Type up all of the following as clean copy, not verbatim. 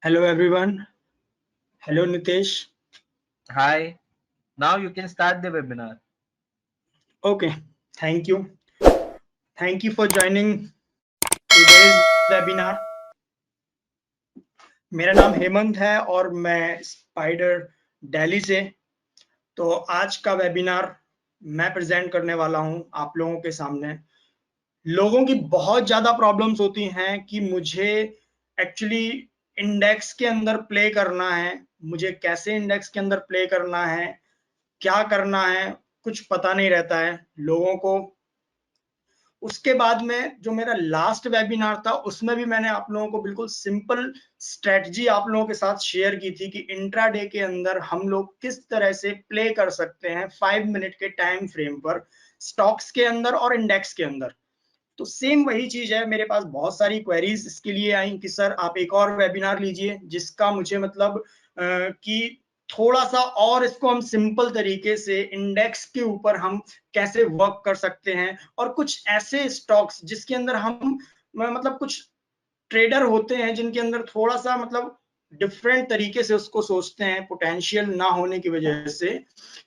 Hello everyone. Hello Nitesh. Hi, now you can start the webinar. Okay, thank you. Thank you for joining today's webinar. मेरा नाम हेमंत है और मैं spider Delhi से। तो आज का वेबिनार मैं प्रेजेंट करने वाला हूं आप लोगों के सामने। लोगों की बहुत ज़्यादा प्रॉब्लम्स होती हैं कि मुझे एक्चुअली इंडेक्स के अंदर प्ले करना है, मुझे कैसे इंडेक्स के अंदर प्ले करना है, क्या करना है, कुछ पता नहीं रहता है लोगों को। उसके बाद में जो मेरा लास्ट वेबिनार था उसमें भी मैंने आप लोगों को बिल्कुल सिंपल स्ट्रेटजी आप लोगों के साथ शेयर की थी कि इंट्राडे के अंदर हम लोग किस तरह से प्ले कर सकते हैं 5 मिनट के टाइम फ्रेम पर स्टॉक्स के अंदर और इंडेक्स के अंदर। तो सेम वही चीज है, मेरे पास बहुत सारी क्वेरीज इसके लिए आई कि सर आप एक और वेबिनार लीजिए जिसका मुझे मतलब कि थोड़ा सा और इसको हम सिंपल तरीके से इंडेक्स के ऊपर हम कैसे वर्क कर सकते हैं और कुछ ऐसे स्टॉक्स जिसके अंदर हम मतलब कुछ ट्रेडर होते हैं जिनके अंदर थोड़ा सा मतलब डिफरेंट तरीके से उसको सोचते हैं पोटेंशियल ना होने की वजह से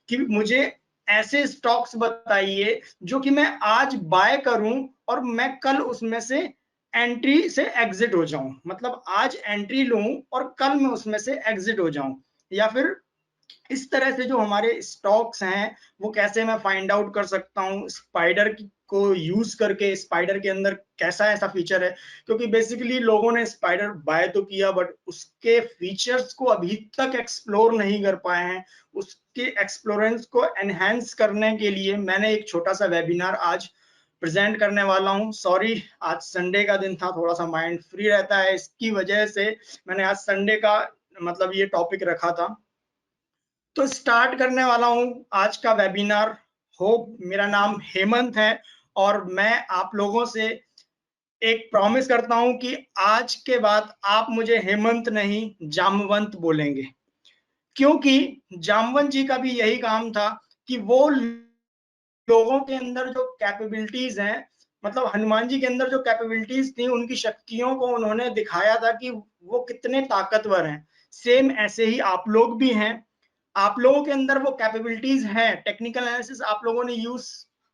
कि मुझे ऐसे स्टॉक्स बताइए जो कि मैं आज बाय करूं और मैं कल उसमें से एंट्री से एग्जिट हो जाऊं, मतलब आज एंट्री लूं और कल मैं उसमें से एग्जिट हो जाऊं। या फिर इस तरह से जो हमारे स्टॉक्स हैं वो कैसे मैं फाइंड आउट कर सकता हूँ स्पाइडर को यूज करके। स्पाइडर के अंदर कैसा ऐसा फीचर है, क्योंकि बेसिकली लोगों ने स्पाइडर बाय तो किया बट उसके फीचर्स को अभी तक एक्सप्लोर नहीं कर पाए हैं। उसके एक्सप्लोरेंस को एनहेंस करने के लिए मैंने एक छोटा सा वेबिनार आज प्रेजेंट करने वाला हूँ। सॉरी, आज संडे का दिन था, थोड़ा सा माइंड फ्री रहता है, इसकी वजह से मैंने आज संडे का मतलब ये टॉपिक रखा था। तो स्टार्ट करने वाला हूं आज का वेबिनार। होप, मेरा नाम हेमंत है और मैं आप लोगों से एक प्रॉमिस करता हूं कि आज के बाद आप मुझे हेमंत नहीं जामवंत बोलेंगे, क्योंकि जामवंत जी का भी यही काम था कि वो लोगों के अंदर जो कैपेबिलिटीज हैं, मतलब हनुमान जी के अंदर जो कैपेबिलिटीज थी, उनकी शक्तियों को उन्होंने दिखाया था कि वो कितने ताकतवर हैं। सेम ऐसे ही आप लोग भी हैं, आप लोगों के अंदर वो कैपेबिलिटीज हैं। टेक्निकल एनालिसिस आप लोगों ने यूज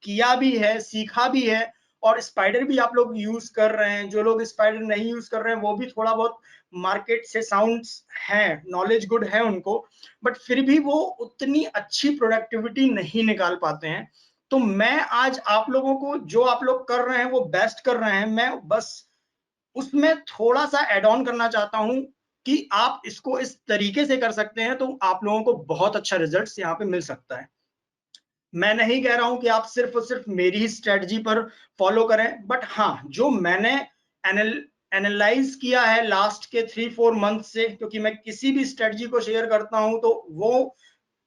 किया भी है, सीखा भी है, और स्पाइडर भी आप लोग यूज कर रहे हैं। जो लोग स्पाइडर नहीं यूज कर रहे हैं वो भी थोड़ा बहुत मार्केट से साउंड है, नॉलेज गुड है उनको, बट फिर भी वो उतनी अच्छी प्रोडक्टिविटी नहीं निकाल पाते हैं। तो मैं आज आप लोगों को जो आप लोग कर रहे हैं वो बेस्ट कर रहे हैं, मैं बस उसमें थोड़ा सा एड ऑन करना चाहता हूं कि आप इसको इस तरीके से कर सकते हैं तो आप लोगों को बहुत अच्छा रिजल्ट यहाँ पे मिल सकता है। मैं नहीं कह रहा हूं कि आप सिर्फ और सिर्फ मेरी ही स्ट्रेटजी पर फॉलो करें, बट हाँ, जो मैंने एनालाइज किया है लास्ट के 3-4 मंथ से, क्योंकि मैं किसी भी स्ट्रेटजी को शेयर करता हूं तो वो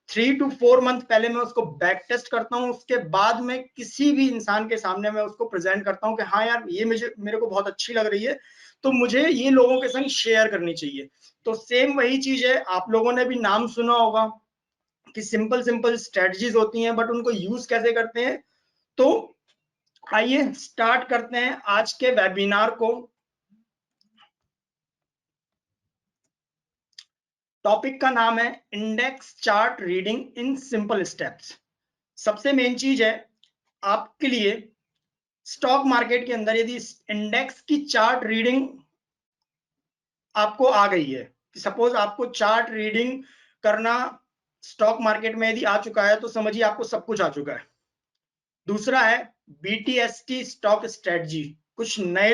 3 to 4 मंथ पहले मैं उसको बैक टेस्ट करता हूँ, उसके बाद में किसी भी इंसान के सामने मैं उसको प्रेजेंट करता हूँ कि हाँ यार, ये मेरे को बहुत अच्छी लग रही है तो मुझे ये लोगों के संग शेयर करनी चाहिए। तो सेम वही चीज है, आप लोगों ने भी नाम सुना होगा कि सिंपल सिंपल स्ट्रेटजीज होती हैं बट उनको यूज कैसे करते हैं। तो आइए स्टार्ट करते हैं आज के वेबिनार को। टॉपिक का नाम है index chart reading in simple steps. सबसे मेन चीज है आपके लिए, स्टॉक मार्केट के अंदर यदि इंडेक्स की चार्ट रीडिंग आपको आ गई है, सपोज आपको चार्ट रीडिंग करना स्टॉक मार्केट में यदि आ चुका है तो समझिए आपको सब कुछ आ चुका है। दूसरा है बीटीएसटी स्टॉक स्ट्रेटजी। कुछ नए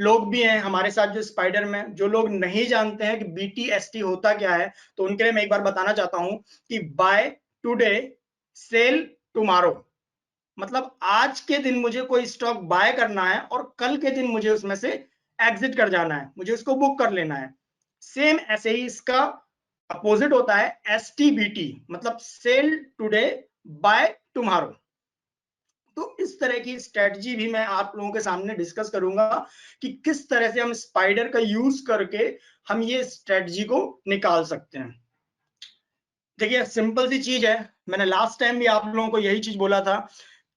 लोग भी हैं हमारे साथ जो स्पाइडर में, जो लोग नहीं जानते हैं कि बीटीएसटी होता क्या है, तो उनके लिए मैं एक बार बताना चाहता हूं कि बाय टुडे सेल टुमारो, मतलब आज के दिन मुझे कोई स्टॉक बाय करना है और कल के दिन मुझे उसमें से एग्जिट कर जाना है, मुझे उसको बुक कर लेना है। सेम ऐसे ही इसका अपोजिट होता है एसटीबीटी, मतलब सेल टुडे बाय टुमारो। तो इस तरह की स्ट्रेटजी भी मैं आप लोगों के सामने डिस्कस करूंगा कि किस तरह से हम स्पाइडर का यूज करके हम ये स्ट्रेटजी को निकाल सकते हैं। देखिए सिंपल सी चीज है, मैंने लास्ट टाइम भी आप लोगों को यही चीज बोला था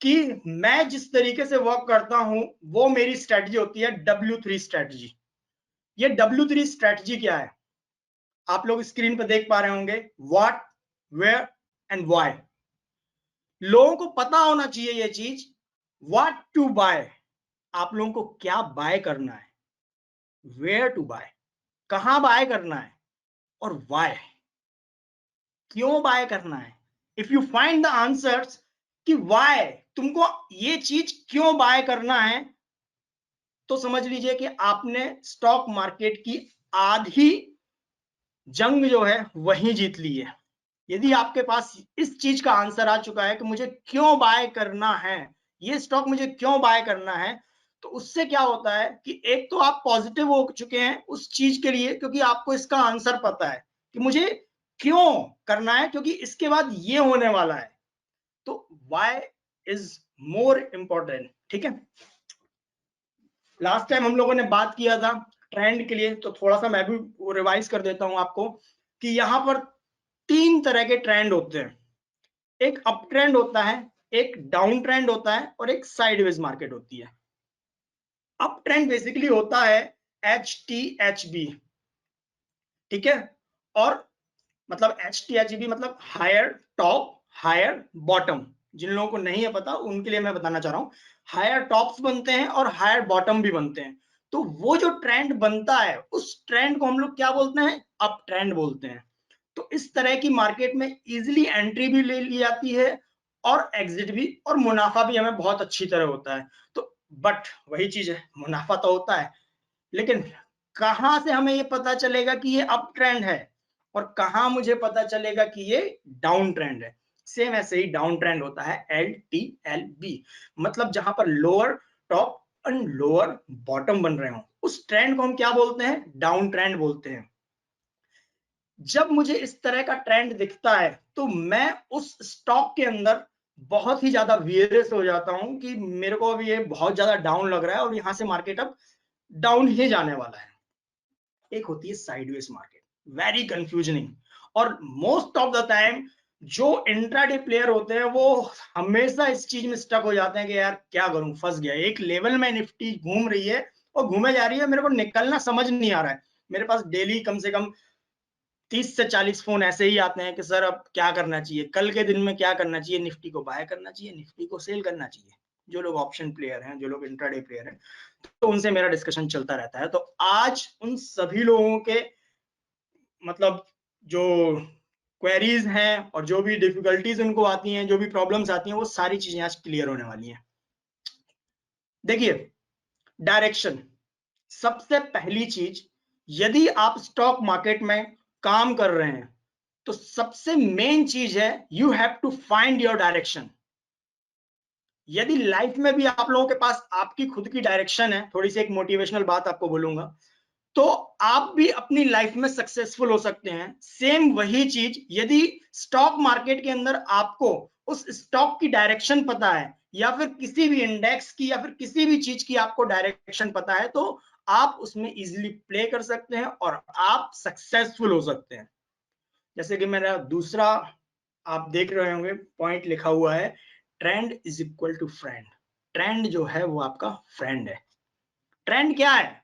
कि मैं जिस तरीके से वर्क करता हूं वो मेरी स्ट्रेटजी होती है W3 स्ट्रेटजी। ये W3 स्ट्रेटजी क्या है आप लोग स्क्रीन पर देख पा रहे होंगे, व्हाट, वेयर एंड व्हाई। लोगों को पता होना चाहिए ये चीज, व्हाट टू बाय, आप लोगों को क्या बाय करना है, वेयर टू बाय, कहां बाय करना है, और व्हाई, क्यों बाय करना है। If you find the answers कि व्हाई, तुमको ये चीज क्यों बाय करना है, तो समझ लीजिए कि आपने स्टॉक मार्केट की आधी जंग जो है वही जीत ली है। यदि आपके पास इस चीज का आंसर आ चुका है कि मुझे क्यों बाय करना है, ये स्टॉक मुझे क्यों बाय करना है, तो उससे क्या होता है कि एक तो आप पॉजिटिव हो चुके हैं उस चीज के लिए, क्योंकि आपको इसका आंसर पता है कि मुझे क्यों करना है, क्योंकि इसके बाद ये होने वाला है। तो वाई इज मोर इंपॉर्टेंट। ठीक है, लास्ट टाइम हम लोगों ने बात किया था ट्रेंड के लिए, तो थोड़ा सा मैं भी रिवाइज कर देता हूं आपको कि यहां पर 3 तरह के ट्रेंड होते हैं। एक अप ट्रेंड होता है, एक डाउन ट्रेंड होता है, और एक साइडवेज मार्केट होती है। अप ट्रेंड बेसिकली होता है HTHB, ठीक है, और मतलब HTHB मतलब हायर टॉप हायर बॉटम। जिन लोगों को नहीं है पता उनके लिए मैं बताना चाह रहा हूं, हायर टॉप्स बनते हैं और हायर बॉटम भी बनते हैं। तो वो जो ट्रेंड बनता है उस ट्रेंड को हम लोग क्या बोलते हैं, अप ट्रेंड बोलते हैं। तो इस तरह की मार्केट में इजीली एंट्री भी ले ली जाती है और एग्जिट भी, और मुनाफा भी हमें बहुत अच्छी तरह होता है। तो बट वही चीज है, मुनाफा तो होता है, लेकिन कहां से हमें ये पता चलेगा कि ये अप ट्रेंड है और कहां मुझे पता चलेगा कि ये डाउन ट्रेंड है। सेम ऐसे ही डाउन ट्रेंड होता है LTLB, मतलब जहां पर lower top and lower bottom बन रहे हो, उस ट्रेंड को हम क्या बोलते हैं, डाउन ट्रेंड बोलते हैं। जब मुझे इस तरह का ट्रेंड दिखता है तो मैं उस स्टॉक के अंदर बहुत ही ज्यादा वियरस हो जाता हूं कि मेरे को अभी ये बहुत ज्यादा डाउन लग रहा है और यहां से मार्केट अब डाउन ही जाने वाला है। एक होती है साइडवेज मार्केट, वेरी कंफ्यूजनिंग, और मोस्ट ऑफ द टाइम जो इंट्राडे प्लेयर होते हैं वो हमेशा इस चीज में स्टक हो जाते हैं कि यार क्या करूं, फंस गया, एक लेवल में निफ्टी घूम रही है और घूमे जा रही है, मेरे को निकलना समझ नहीं आ रहा है। मेरे पास डेली कम से कम 30 से 40 फोन ऐसे ही आते हैं कि सर अब क्या करना चाहिए, कल के दिन में क्या करना चाहिए, निफ्टी को बाय करना चाहिए, निफ्टी को सेल करना चाहिए। जो लोग ऑप्शन प्लेयर हैं, जो लोग इंट्राडे प्लेयर हैं, तो उनसे मेरा डिस्कशन चलता रहता है। तो आज उन सभी लोगों के मतलब जो क्वेरीज हैं और जो भी डिफिकल्टीज उनको आती हैं, जो भी प्रॉब्लम्स आती हैं, वो सारी चीजें आज क्लियर होने वाली हैं। देखिए, डायरेक्शन सबसे पहली चीज, यदि आप स्टॉक मार्केट में काम कर रहे हैं तो सबसे मेन चीज है you have to find your direction. यदि लाइफ में भी आप लोगों के पास आपकी खुद की डायरेक्शन है, थोड़ी सी एक मोटिवेशनल बात आपको बोलूंगा, तो आप भी अपनी लाइफ में सक्सेसफुल हो सकते हैं। सेम वही चीज यदि स्टॉक मार्केट के अंदर आपको उस स्टॉक की डायरेक्शन पता है, या फिर किसी भी इंडेक्स की, या फिर किसी भी चीज की आपको डायरेक्शन पता है, तो आप उसमें इजीली प्ले कर सकते हैं और आप सक्सेसफुल हो सकते हैं। जैसे कि मेरा दूसरा आप देख रहे होंगे पॉइंट लिखा हुआ है, trend is equal to friend. Trend जो है वो आपका फ्रेंड है। ट्रेंड क्या है,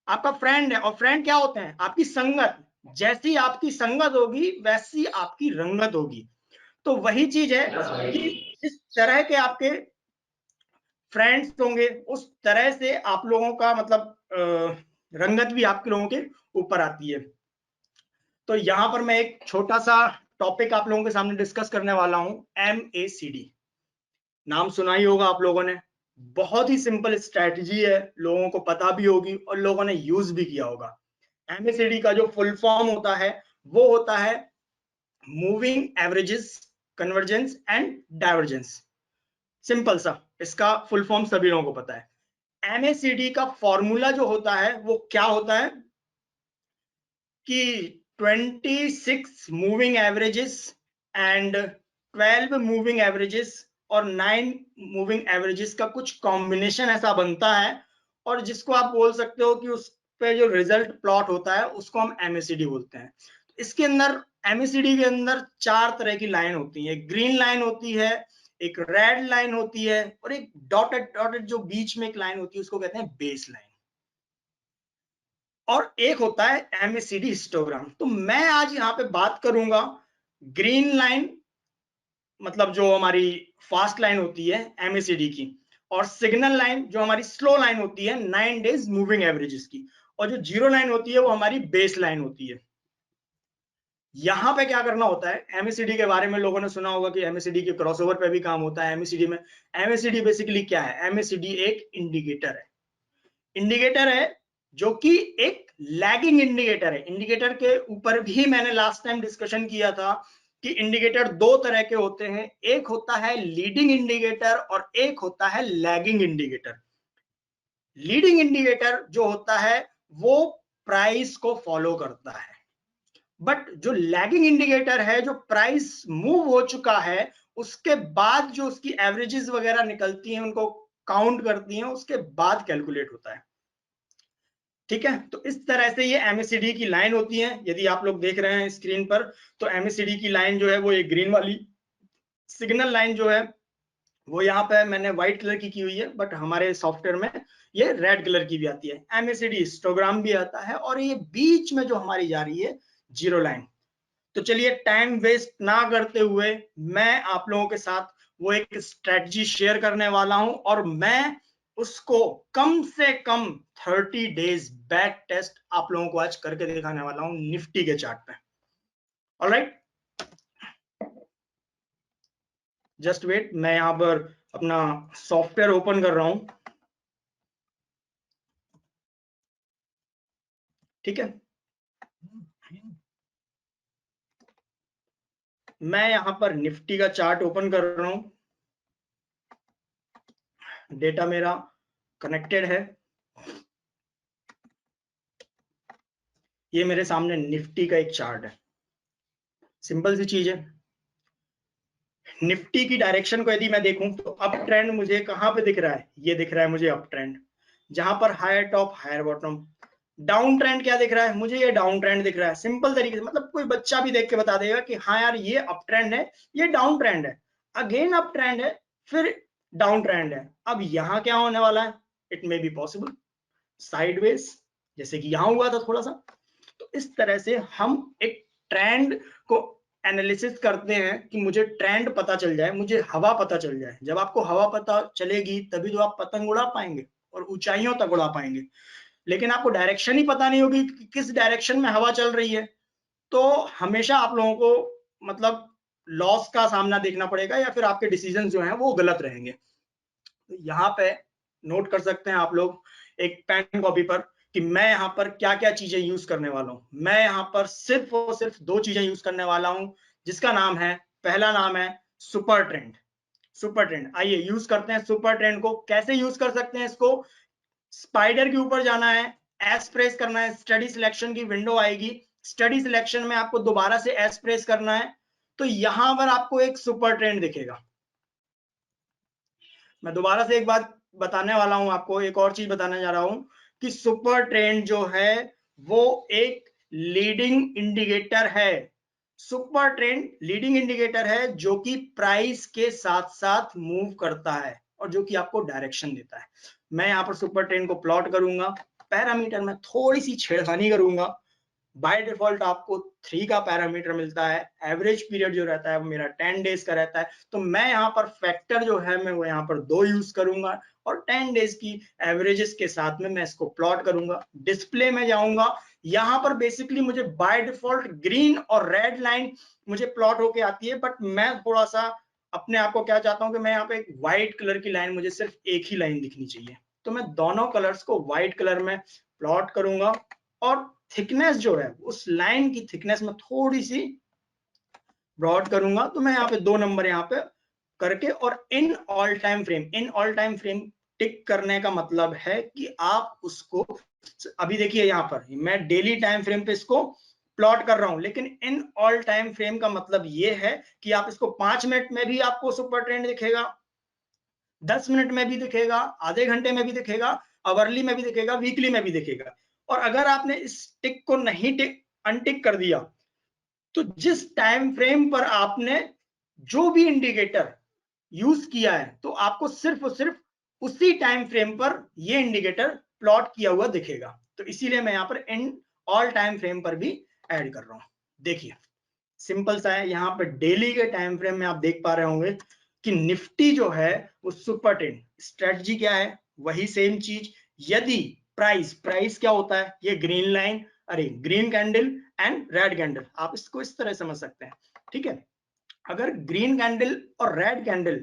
आपका फ्रेंड है, और फ्रेंड क्या होते हैं, आपकी संगत। जैसी आपकी संगत होगी वैसी आपकी रंगत होगी। तो वही चीज है कि जिस तरह के आपके फ्रेंड्स होंगे उस तरह से आप लोगों का मतलब रंगत भी आपके लोगों के ऊपर आती है। तो यहां पर मैं एक छोटा सा टॉपिक आप लोगों के सामने डिस्कस करने वाला हूं, MACD। नाम सुना ही होगा आप लोगों ने, बहुत ही सिंपल स्ट्रेटजी है, लोगों को पता भी होगी और लोगों ने यूज भी किया होगा। MACD का जो फुल फॉर्म होता है वो होता है moving averages convergence and divergence. Simple सा इसका फुल फॉर्म सभी लोगों को पता है। MACD का फॉर्मूला जो होता है वो क्या होता है कि 26 moving averages and 12 moving averages और 9 मूविंग एवरेजेस का कुछ कॉम्बिनेशन ऐसा बनता है, और जिसको आप बोल सकते हो कि उस पे जो रिजल्ट प्लॉट होता है उसको हम MACD बोलते हैं। इसके अंदर MACD के अंदर 4 तरह की लाइन होती है, ग्रीन लाइन होती है, एक रेड लाइन होती है, और एक डॉटेड डॉटेड जो बीच में एक लाइन होती है उसको कहते हैं बेस लाइन। और एक होता है एमएसीडी हिस्टोग्राम। तो मैं आज यहाँ पे बात करूंगा ग्रीन लाइन, मतलब जो हमारी फास्ट लाइन होती है एमएसीडी की, और सिग्नल लाइन जो हमारी स्लो लाइन होती है 9 डेज मूविंग एवरेजेस की, और जो जीरो लाइन होती है वो हमारी बेस लाइन होती है। यहाँ पे क्या करना होता है, एमएसीडी के बारे में लोगों ने सुना होगा कि एमएसीडी के क्रॉसओवर पे भी काम होता है एमएसीडी में। एमएसीडी बेसिकली क्या है, एमएसीडी एक इंडिकेटर है, इंडिकेटर है जो कि एक लैगिंग इंडिकेटर है। इंडिकेटर के ऊपर भी मैंने लास्ट टाइम डिस्कशन किया था कि इंडिकेटर दो तरह के होते हैं, एक होता है लीडिंग इंडिकेटर और एक होता है लैगिंग इंडिकेटर। लीडिंग इंडिकेटर जो होता है वो प्राइस को फॉलो करता है, बट जो लैगिंग इंडिकेटर है, जो प्राइस मूव हो चुका है उसके बाद जो उसकी एवरेजेस वगैरह निकलती हैं, उनको काउंट करती हैं, उसके बाद कैलकुलेट होता है। ठीक है, तो इस तरह से ये एमएसीडी की लाइन होती है। यदि आप लोग देख रहे हैं स्क्रीन पर, तो एमएसीडी की लाइन जो है वो ये ग्रीन वाली, सिग्नल लाइन जो है वो यहाँ पे मैंने व्हाइट कलर की हुई है, बट हमारे सॉफ्टवेयर में ये रेड कलर की भी आती है। एमएसीडी हिस्टोग्राम भी आता है, और ये बीच में जो हमारी जा रही है जीरो लाइन। तो चलिए टाइम वेस्ट ना करते हुए मैं आप लोगों के साथ वो एक स्ट्रेटजी शेयर करने वाला हूं, और मैं उसको कम से कम 30 डेज बैक टेस्ट आप लोगों को आज करके दिखाने वाला हूं निफ्टी के चार्ट पे। ऑलराइट, जस्ट वेट, मैं यहां पर अपना सॉफ्टवेयर ओपन कर रहा हूं। ठीक है, मैं यहां पर निफ्टी का चार्ट ओपन कर रहा हूं, डेटा मेरा कनेक्टेड है। ये मेरे सामने निफ्टी का एक चार्ट है, सिंपल सी चीज है। निफ्टी की डायरेक्शन को यदि मैं देखूं तो अप ट्रेंड मुझे कहां पे दिख रहा है, ये दिख रहा है मुझे अप ट्रेंड, जहां पर higher top higher bottom. Down trend क्या दिख रहा है मुझे, ये डाउन ट्रेंड दिख रहा है। सिंपल तरीके से, मतलब कोई बच्चा भी देख के बता देगा कि हाँ यार ये अप ट्रेंड है, ये डाउन ट्रेंड है, अगेन अप ट्रेंड है, फिर डाउन ट्रेंड है। अब यहाँ क्या होने वाला है, it may be possible sideways, जैसे कि यहां हुआ था थोड़ा सा। तो इस तरह से हम एक ट्रेंड को एनालिसिस करते हैं कि मुझे ट्रेंड पता चल जाए, मुझे हवा पता चल जाए। जब आपको हवा पता चलेगी तभी तो आप पतंग उड़ा पाएंगे और ऊंचाइयों तक उड़ा पाएंगे। लेकिन आपको डायरेक्शन ही पता नहीं होगी कि किस डायरेक्शन में हवा चल रही है, तो हमेशा आप लोगों को मतलब लॉस का सामना देखना पड़ेगा, या फिर आपके डिसीजन जो हैं वो गलत रहेंगे। तो यहाँ पे नोट कर सकते हैं आप लोग एक पेन कॉपी पर कि मैं यहाँ पर क्या क्या चीजें यूज करने वाला हूं। मैं यहाँ पर सिर्फ और सिर्फ दो चीजें यूज करने वाला हूं, जिसका नाम है, पहला नाम है सुपर ट्रेंड। सुपर ट्रेंड, आइए यूज करते हैं सुपर ट्रेंड को। कैसे यूज कर सकते हैं इसको, स्पाइडर के ऊपर जाना है, एस प्रेस करना है, स्टडी सिलेक्शन की विंडो आएगी, स्टडी सिलेक्शन में आपको दोबारा से एस प्रेस करना है, तो यहां पर आपको एक सुपर ट्रेंड दिखेगा। मैं दोबारा से एक बात बताने वाला हूं आपको, एक और चीज बताने जा रहा हूं कि सुपर ट्रेंड जो है वो एक लीडिंग इंडिकेटर है। सुपर ट्रेंड लीडिंग इंडिकेटर है जो कि प्राइस के साथ साथ मूव करता है और जो कि आपको डायरेक्शन देता है। मैं यहाँ पर सुपर ट्रेंड को प्लॉट करूंगा, पैरामीटर में थोड़ी सी छेड़खानी करूंगा। बाय डिफॉल्ट आपको 3 का पैरामीटर मिलता है, एवरेज पीरियड जो रहता है वो मेरा 10 डेज का रहता है, तो मैं यहाँ पर फैक्टर जो है मैं वो यहाँ पर 2 यूज करूंगा, और 10 डेज की एवरेजेस के साथ में मैं इसको प्लॉट करूंगा। डिस्प्ले में जाऊंगा, यहाँ पर बेसिकली मुझे बाय डिफॉल्ट ग्रीन और रेड लाइन मुझे प्लॉट होके आती है, बट मैं थोड़ा सा अपने आप को क्या चाहता हूँ कि मैं यहाँ पे एक व्हाइट कलर की लाइन, मुझे सिर्फ एक ही लाइन दिखनी चाहिए, तो मैं दोनों कलर्स को व्हाइट कलर में प्लॉट करूंगा, और थिकनेस जो है उस लाइन की थिकनेस में थोड़ी सी ब्रॉड करूंगा। तो मैं यहाँ पे 2 नंबर यहाँ पे करके, और in all time frame, in all time frame tick करने का मतलब है कि आप उसको, अभी देखिए यहाँ पर मैं डेली टाइम फ्रेम पे इसको प्लॉट कर रहा हूं, लेकिन इन ऑल टाइम फ्रेम का मतलब ये है कि आप इसको 5 मिनट में भी आपको सुपर ट्रेंड दिखेगा, 10 मिनट में भी दिखेगा, आधे घंटे में भी दिखेगा, आवरली में भी दिखेगा, वीकली में भी दिखेगा। और अगर आपने इस टिक को नहीं अनटिक कर दिया, तो जिस टाइम फ्रेम पर आपने जो भी इंडिकेटर यूज किया है, तो आपको सिर्फ और सिर्फ उसी टाइम फ्रेम पर ये इंडिकेटर प्लॉट किया हुआ दिखेगा। तो इसीलिए मैं यहाँ पर इन ऑल टाइम फ्रेम पर भी ऐड कर रहा हूँ। देखिए सिंपल सा है, यहाँ पर डेली के टाइम फ्रेम में आप देख पा रहे होंगे कि निफ्टी जो है वो सुपर ट्रेंड, स्ट्रेटजी क्या है वही सेम चीज। यदि प्राइस क्या होता है, ये ग्रीन लाइन, अरे green candle and red candle, आप इसको इस तरह समझ सकते हैं, ठीक है। अगर ग्रीन कैंडल और रेड कैंडल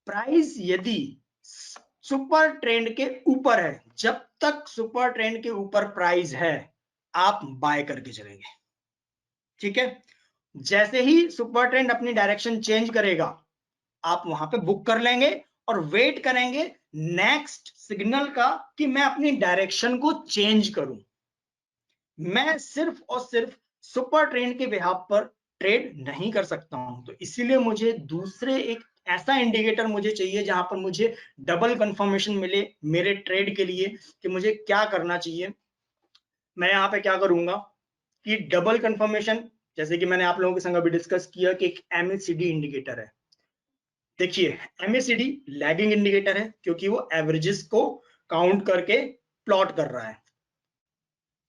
प्राइस यदि सुपर ट्रेंड के ऊपर है, जब तक सुपर ट्रेंड के ऊपर प्राइस है आप बाय करके चलेंगे, ठीक है। जैसे ही सुपर ट्रेंड अपनी डायरेक्शन चेंज करेगा आप वहां पे बुक कर लेंगे और वेट करेंगे नेक्स्ट सिग्नल का कि मैं अपनी डायरेक्शन को चेंज करूं। मैं सिर्फ और सिर्फ सुपर ट्रेंड के बिहाफ पर ट्रेड नहीं कर सकता हूं, तो इसीलिए मुझे दूसरे एक ऐसा इंडिकेटर मुझे चाहिए जहां पर मुझे डबल कंफर्मेशन मिले मेरे ट्रेड के लिए कि मुझे क्या करना चाहिए। मैं यहाँ पे क्या करूंगा कि डबल कंफर्मेशन, जैसे कि मैंने आप लोगों के संग अभी डिस्कस किया कि एक एमएसीडी इंडिकेटर है। देखिए एमएसीडी लैगिंग इंडिकेटर है क्योंकि वो एवरेजेस को काउंट करके प्लॉट कर रहा है।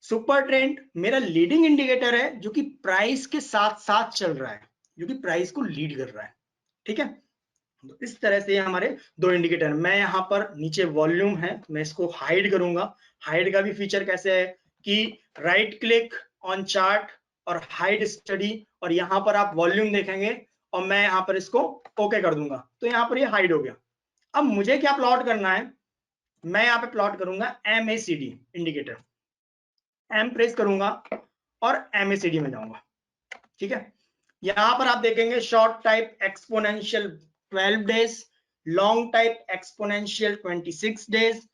सुपर ट्रेंड मेरा लीडिंग इंडिकेटर है जो कि प्राइस के साथ साथ चल रहा है, जो कि प्राइस को लीड कर रहा है, ठीक है। तो इस तरह से हमारे दो इंडिकेटर। मैं यहाँ पर नीचे वॉल्यूम है, मैं इसको हाइड करूंगा। हाइड का भी फीचर कैसे है कि राइट क्लिक ऑन चार्ट और हाइड स्टडी, और यहाँ पर आप वॉल्यूम देखेंगे और मैं यहाँ पर इसको ओके कर दूंगा, तो यहाँ पर ये हाइड हो गया। अब मुझे क्या प्लॉट करना है, मैं यहाँ पे प्लॉट करूंगा एमएसीडी इंडिकेटर, एम प्रेस करूंगा और एमएसीडी में जाऊंगा, ठीक है। यहां पर आप देखेंगे short type exponential 12 days, long type exponential 26 days,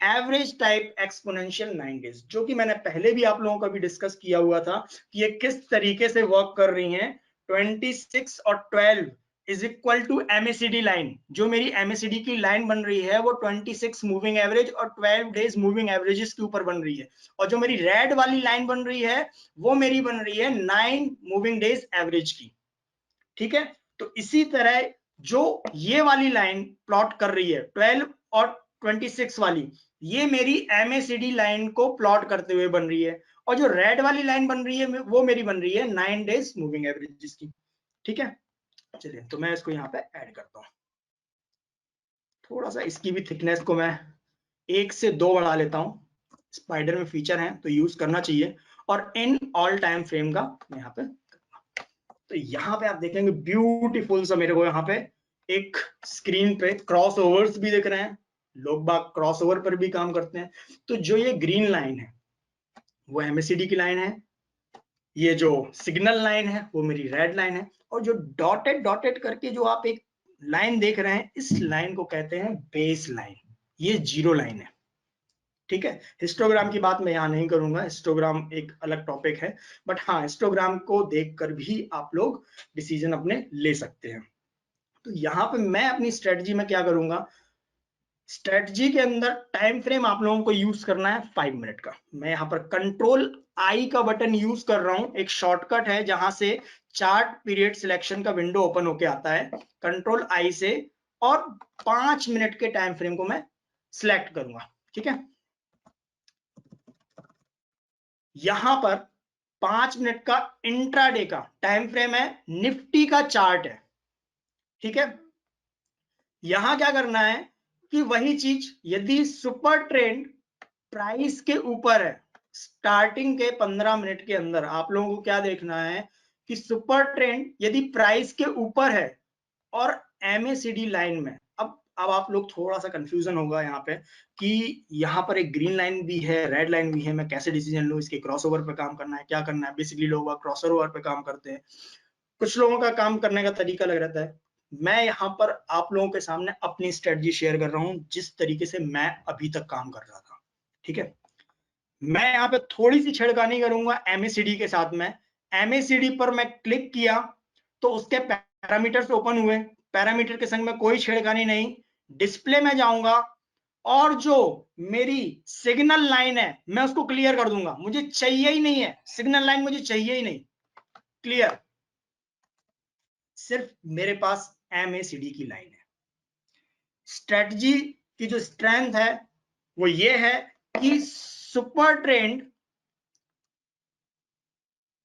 average type exponential 9 days, जो कि मैंने पहले भी आप लोगों को भी डिस्कस किया हुआ था कि ये किस तरीके से वर्क कर रही हैं। 26 और 12 is equal to MACD line, जो मेरी एमएसीडी की लाइन बन रही है वो 26 मूविंग एवरेज और 12 डेज मूविंग एवरेजेस के ऊपर बन रही है, और जो मेरी रेड वाली लाइन बन रही है वो मेरी बन रही है 9 मूविंग डेज एवरेज की, ठीक है। तो इसी तरह जो ये वाली लाइन प्लॉट कर रही है 12 और 26 वाली, ये मेरी एमएसीडी लाइन को प्लॉट करते हुए बन रही है, और जो रेड वाली लाइन बन रही है वो मेरी बन रही है 9 डेज मूविंग एवरेज की, ठीक है। चलिए तो मैं इसको यहाँ पे ऐड करता हूँ, थोड़ा सा इसकी भी थिकनेस को मैं 1 से 2 बढ़ा लेता हूँ। स्पाइडर में फीचर है तो यूज करना चाहिए, और इन ऑल टाइम फ्रेम का मैं यहाँ पे, तो यहाँ पे आप देखेंगे ब्यूटीफुल सा मेरे को यहाँ पे एक स्क्रीन पे क्रॉस ओवर्स भी दिख रहे हैं, लोग बाग क्रॉस ओवर पर भी काम करते हैं। तो जो ये ग्रीन लाइन है वो एमएसीडी की लाइन है, ये जो सिग्नल लाइन है वो मेरी रेड लाइन है, और जो डॉटेड डॉटेड करके जो आप एक लाइन देख रहे हैं इस लाइन को कहते हैं बेस लाइन, ये जीरो लाइन है, ठीक है। हिस्टोग्राम की बात मैं यहाँ नहीं करूंगा, हिस्टोग्राम एक अलग टॉपिक है, बट हाँ हिस्टोग्राम को देखकर भी आप लोग डिसीजन अपने ले सकते हैं। तो यहाँ पे मैं अपनी स्ट्रेटजी में क्या करूंगा, स्ट्रेटजी के अंदर टाइम फ्रेम आप लोगों को यूज करना है 5 मिनट का। मैं यहाँ पर कंट्रोल आई का बटन यूज कर रहा हूं, एक शॉर्टकट है जहां से चार्ट पीरियड सिलेक्शन का विंडो ओपन होके आता है, कंट्रोल आई से, और 5 मिनट के टाइम फ्रेम को मैं सिलेक्ट करूंगा, ठीक है। यहां पर 5 मिनट का इंट्राडे का टाइम फ्रेम है, निफ्टी का चार्ट है, ठीक है। यहां क्या करना है कि वही चीज, यदि सुपर ट्रेंड प्राइस के ऊपर है, स्टार्टिंग के 15 मिनट के अंदर आप लोगों को क्या देखना है कि सुपर ट्रेंड यदि प्राइस के ऊपर है और एमएसीडी लाइन में, अब आप लोग थोड़ा सा कंफ्यूजन होगा यहाँ पे कि यहाँ पर एक ग्रीन लाइन भी है रेड लाइन भी है, मैं कैसे डिसीजन लूं, इसके क्रॉसओवर पे काम करना है क्या करना है। बेसिकली लोग क्रॉसओवर पे काम करते हैं, कुछ लोगों का काम करने का तरीका अलग रहता है। मैं यहाँ पर आप लोगों के सामने अपनी स्ट्रेटजी शेयर कर रहा हूँ जिस तरीके से मैं अभी तक काम कर रहा था, ठीक है। मैं यहाँ पे थोड़ी सी छेड़खानी करूंगा एमएसीडी के साथ में। एमएसीडी पर मैं क्लिक किया तो उसके पैरामीटर्स ओपन हुए, पैरामीटर के संग में कोई छेड़खानी नहीं। डिस्प्ले में जाऊंगा और जो मेरी सिग्नल लाइन है मैं उसको क्लियर कर दूंगा, मुझे चाहिए ही नहीं है सिग्नल लाइन, मुझे चाहिए ही नहीं, क्लियर। सिर्फ मेरे पास एमएसीडी की लाइन है। स्ट्रेटजी की जो स्ट्रेंथ है वो ये है कि सुपर ट्रेंड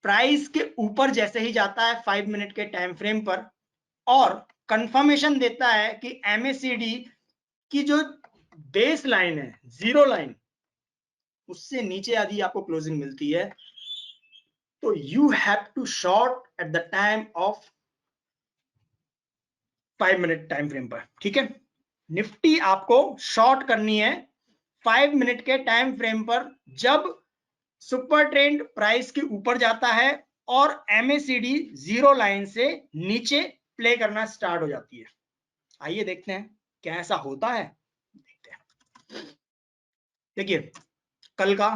प्राइस के ऊपर जैसे ही जाता है 5 मिनट के टाइम फ्रेम पर और कंफर्मेशन देता है कि MACD की जो बेस लाइन है, जीरो लाइन, उससे नीचे यदि आपको क्लोजिंग मिलती है तो you have to short at the time of 5 minute time frame पर। ठीक है, निफ्टी आपको शॉर्ट करनी है 5 मिनट के टाइम फ्रेम पर जब सुपर ट्रेंड प्राइस के ऊपर जाता है और MACD जीरो लाइन से नीचे प्ले करना स्टार्ट हो जाती है। आइए देखते हैं क्या ऐसा होता है। देखते हैं, देखिए कल का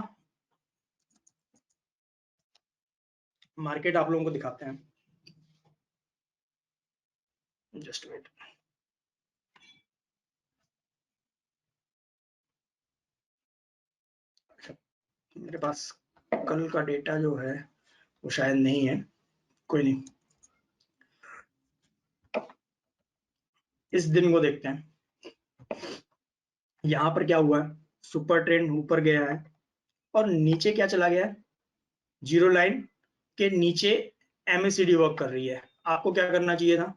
मार्केट आप लोगों को दिखाते हैं, जस्ट वेट। मेरे पास कल का डेटा जो है वो शायद नहीं है, कोई नहीं, इस दिन को देखते हैं। यहां पर क्या हुआ है, सुपर ट्रेंड ऊपर गया है और नीचे क्या चला गया है, जीरो लाइन के नीचे MACD वर्क कर रही है। आपको क्या करना चाहिए था,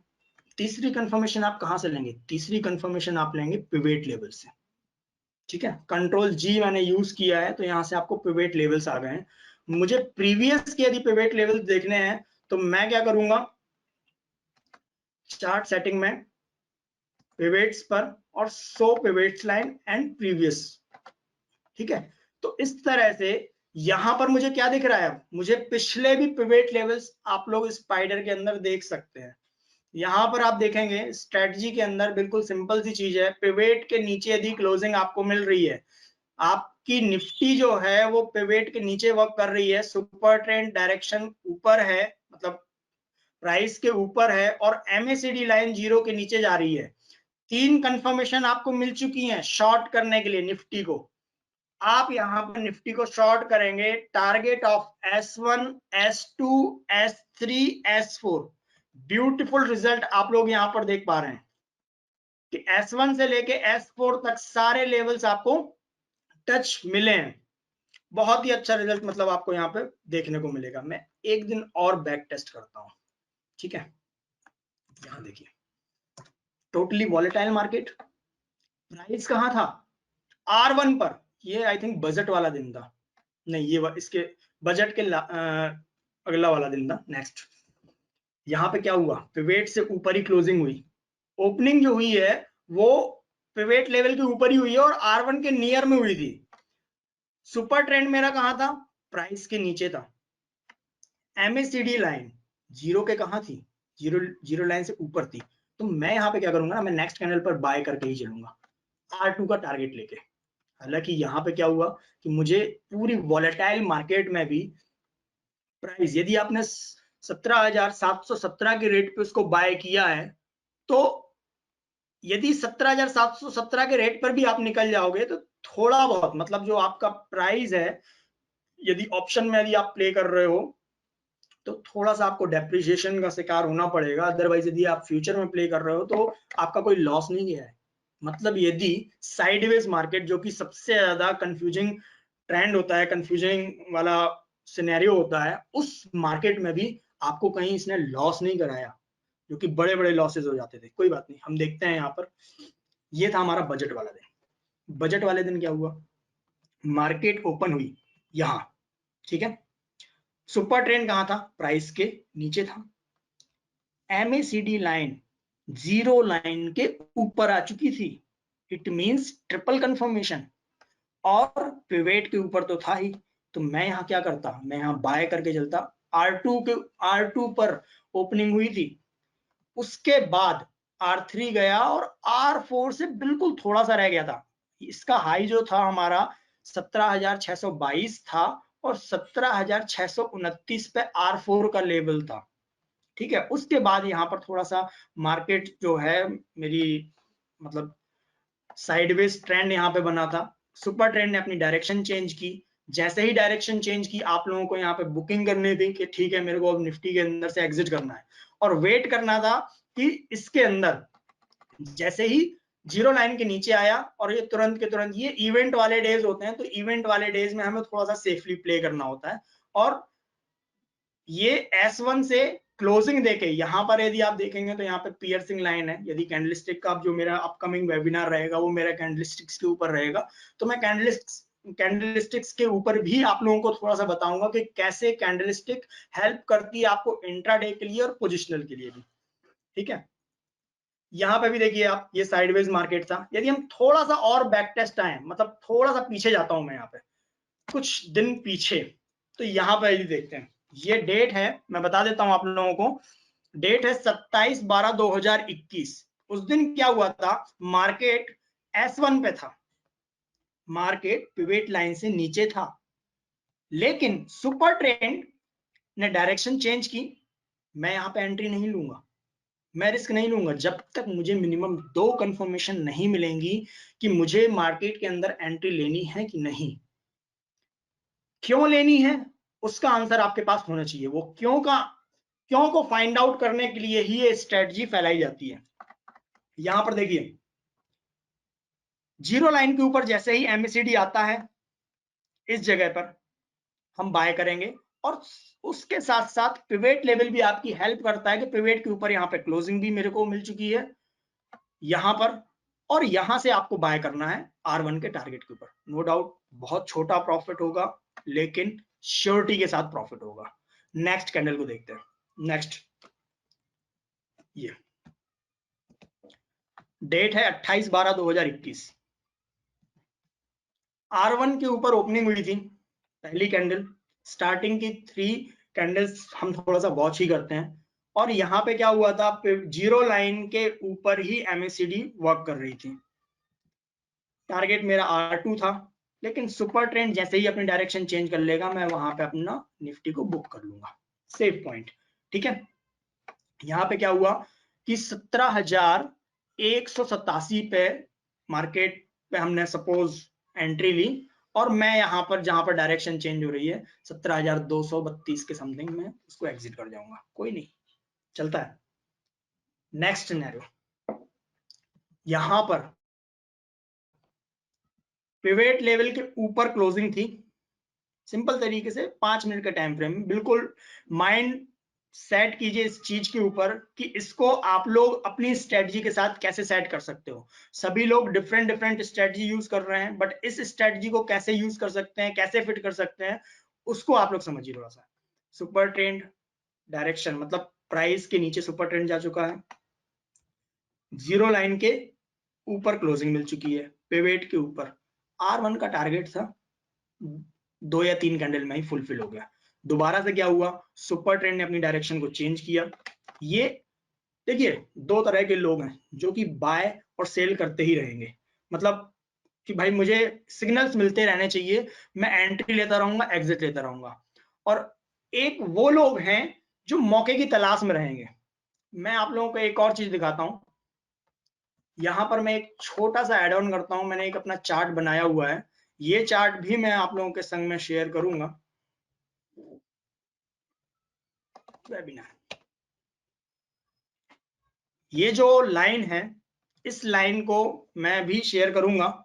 तीसरी कंफर्मेशन आप कहां से लेंगे, तीसरी कंफर्मेशन आप लेंगे पिवेट लेवल से। ठीक है, कंट्रोल G मैंने यूज किया है तो यहां से आपको पिवेट लेवल्स आ गए हैं। मुझे प्रीवियस के यदि पिवेट लेवल देखने हैं तो मैं क्या करूंगा, चार्ट सेटिंग में पिवेट्स पर और शो पिवेट्स लाइन एंड प्रीवियस। ठीक है, तो इस तरह से यहां पर मुझे क्या दिख रहा है, मुझे पिछले भी पिवेट लेवल्स आप लोग स्पाइडर के अंदर देख सकते हैं। यहां पर आप देखेंगे स्ट्रेटजी के अंदर बिल्कुल सिंपल सी चीज है, पिवेट के नीचे यदि क्लोजिंग आपको मिल रही है, आपकी निफ्टी जो है वो पिवेट के नीचे वर्क कर रही है, सुपर ट्रेंड डायरेक्शन ऊपर है, मतलब प्राइस के ऊपर है और MACD लाइन जीरो के नीचे जा रही है। 3 कंफर्मेशन आपको मिल चुकी हैं शॉर्ट करने के लिए निफ्टी को। आप यहां पर निफ्टी को शॉर्ट करेंगे target of S1, S2, S3, S4। Beautiful result आप लोग यहां पर देख पा रहे हैं कि S1 से लेके S4 तक सारे लेवल्स आपको टच मिले हैं। बहुत ही अच्छा रिजल्ट मतलब आपको यहाँ पे देखने को मिलेगा। मैं एक दिन और बैक टेस्ट करता हूं। ठीक है, यहां देखिए टोटली वॉलेटाइल मार्केट, प्राइस कहां था, R1 पर। ये आई थिंक बजट वाला दिन था, नहीं ये इसके बजट के अगला वाला दिन था, नेक्स्ट। यहाँ पे क्या हुआ, पिवेट से ऊपर ही क्लोजिंग हुई, ओपनिंग जो हुई है वो पिवेट लेवल के ऊपर ही हुई है और R1 के नियर में हुई थी। सुपर ट्रेंड मेरा कहां था, प्राइस के नीचे था। MACD लाइन जीरो के कहां थी, जीरो लाइन से ऊपर थी। तो मैं यहाँ पे क्या करूंगा ना, मैं नेक्स्ट कैंडल पर बाय करके ही चलूंगा R2 का टारगेट लेके। हालांकि यहाँ पे क्या हुआ कि मुझे पूरी वॉलेटाइल मार्केट में भी प्राइस, यदि आपने 17,717 के रेट पे उसको बाय किया है तो यदि 17,717 के रेट पर भी आप निकल जाओगे तो थोड़ा बहुत, मतलब जो आपका प्राइस है, यदि ऑप्शन में यदि आप प्ले कर रहे हो तो थोड़ा सा आपको डेप्रिसिएशन का शिकार होना पड़ेगा। अदरवाइज यदि आप फ्यूचर में प्ले कर रहे हो तो आपका कोई लॉस नहीं गया है। मतलब यदि साइडवेज मार्केट, जो कि सबसे ज्यादा कंफ्यूजिंग ट्रेंड होता है, कंफ्यूजिंग वाला सिनेरियो होता है, उस मार्केट में भी आपको कहीं इसने लॉस नहीं कराया, जो कि बड़े बड़े लॉसेस हो जाते थे। कोई बात नहीं, हम देखते हैं यहाँ पर। ये था हमारा बजट वाला दिन। बजट वाले दिन क्या हुआ, मार्केट ओपन हुई यहां। ठीक है, सुपर ट्रेंड कहां था, प्राइस के नीचे था। MACD लाइन जीरो लाइन के ऊपर आ चुकी थी, इट मींस ट्रिपल कंफर्मेशन, और पिवेट के ऊपर तो था ही। तो मैं यहां क्या करता, मैं यहां बाय करके चलता। R2 पर ओपनिंग हुई थी, उसके बाद R3 गया और R4 से बिल्कुल थोड़ा सा रह गया था। इसका हाई जो था हमारा 17,622 था और 17,629 पे R4 का लेवल था। ठीक है, उसके बाद यहाँ पर थोड़ा सा मार्केट जो है मेरी, मतलब साइडवेज ट्रेंड यहाँ पे बना था। सुपर ट्रेंड ने अपनी डायरेक्शन चेंज की। जैसे ही डायरेक्शन चेंज की, आप लोगों को यहाँ पे बुकिंग करनी थी कि ठीक है मेरे को अब निफ्टी के अंदर से एग्जिट करना है और वेट करना था कि इसके अंदर जैसे ही जीरो लाइन के नीचे आया और ये तुरंत के तुरंत, ये इवेंट वाले डेज होते हैं, तो इवेंट वाले डेज में हमें थोड़ा सा सेफली प्ले करना होता है। और ये S1 से क्लोजिंग देके यहां पर यदि आप देखेंगे तो यहाँ पे पियर्सिंग लाइन है। यदि कैंडलस्टिक का जो मेरा अपकमिंग वेबिनार रहेगा वो मेरा कैंडलस्टिक्स के ऊपर रहेगा, तो मैं कैंडलस्टिक्स के ऊपर भी आप लोगों को थोड़ा सा बताऊंगा कि कैसे कैंडलस्टिक हेल्प करती है आपको इंट्राडे के लिए और पोजिशनल के लिए भी। ठीक है, यहाँ पे भी देखिए आप, ये साइडवेज मार्केट था। यदि हम थोड़ा सा और बैक टेस्ट आए, मतलब थोड़ा सा पीछे जाता हूं मैं यहाँ पे कुछ दिन पीछे, तो यहाँ पे यदि देखते हैं, ये डेट है, मैं बता देता हूं आप लोगों को, डेट है 27/12/2021। उस दिन क्या हुआ था, मार्केट S1 पे था, मार्केट पिवट लाइन से नीचे था, लेकिन सुपर ट्रेंड ने डायरेक्शन चेंज की। मैं यहाँ पे एंट्री नहीं लूंगा, मैं रिस्क नहीं लूंगा जब तक मुझे मिनिमम 2 कंफर्मेशन नहीं मिलेंगी कि मुझे मार्केट के अंदर एंट्री लेनी है कि नहीं। क्यों लेनी है उसका आंसर आपके पास होना चाहिए। वो क्यों को फाइंड आउट करने के लिए ही ये स्ट्रेटजी फैलाई जाती है। यहां पर देखिए, जीरो लाइन के ऊपर जैसे ही MACD आता है, इस जगह पर हम बाय करेंगे, और उसके साथ साथ पिवट लेवल भी आपकी हेल्प करता है कि पिवट के ऊपर यहाँ पे क्लोजिंग भी मेरे को मिल चुकी है यहां पर, और यहां से आपको बाय करना है R1 के टारगेट के ऊपर। नो डाउट बहुत छोटा प्रॉफिट होगा, लेकिन श्योरिटी के साथ प्रॉफिट होगा। नेक्स्ट कैंडल को देखते हैं। नेक्स्ट, ये डेट है 28/12/2021। R1 के ऊपर ओपनिंग हुई थी, पहली कैंडल। स्टार्टिंग की 3 कैंडल्स हम थोड़ा सा वॉच ही करते हैं, और यहाँ पे क्या हुआ था, जीरो लाइन के ऊपर ही MACD वर्क कर रही थी। टारगेट मेरा R2 था, लेकिन सुपर ट्रेंड जैसे ही अपनी डायरेक्शन चेंज कर लेगा, मैं वहां पे अपना निफ्टी को बुक कर लूंगा, सेफ पॉइंट। ठीक है, यहाँ पे क्या हुआ कि 17,187 पे मार्केट पे हमने सपोज एंट्री ली, और मैं यहाँ पर जहां पर डायरेक्शन चेंज हो रही है 17,232 के समथिंग में उसको एग्जिट कर जाऊंगा, कोई नहीं, चलता है। नेक्स्ट सिनेरियो, यहां पर पिवट लेवल के ऊपर क्लोजिंग थी, सिंपल तरीके से 5 मिनट का टाइम फ्रेम, बिल्कुल माइंड सेट कीजिए इस चीज के ऊपर कि इसको आप लोग अपनी स्ट्रेटजी के साथ कैसे सेट कर सकते हो। सभी लोग डिफरेंट स्ट्रेटजी यूज कर रहे हैं, बट इस स्ट्रेटजी को कैसे यूज कर सकते हैं, कैसे फिट कर सकते हैं, उसको आप लोग समझिए थोड़ा सा। सुपर ट्रेंड डायरेक्शन, मतलब प्राइस के नीचे सुपर ट्रेंड जा चुका है, जीरो लाइन के ऊपर क्लोजिंग मिल चुकी है, पिवट के ऊपर R1 का टारगेट था 2 या 3 कैंडल में ही फुलफिल हो गया। दोबारा से क्या हुआ, सुपर ट्रेंड ने अपनी डायरेक्शन को चेंज किया। ये देखिए, 2 तरह के लोग हैं जो कि बाय और सेल करते ही रहेंगे, मतलब कि भाई मुझे सिग्नल्स मिलते रहने चाहिए, मैं एंट्री लेता रहूंगा, एग्जिट लेता रहूंगा। और एक वो लोग हैं जो मौके की तलाश में रहेंगे। मैं आप लोगों को एक और चीज दिखाता हूं, यहां पर मैं एक छोटा सा एड ऑन करता हूं। मैंने एक अपना चार्ट बनाया हुआ है, ये चार्ट भी मैं आप लोगों के संग में शेयर करूंगा वेबिनार। ये जो लाइन है, इस लाइन को मैं भी शेयर करूंगा।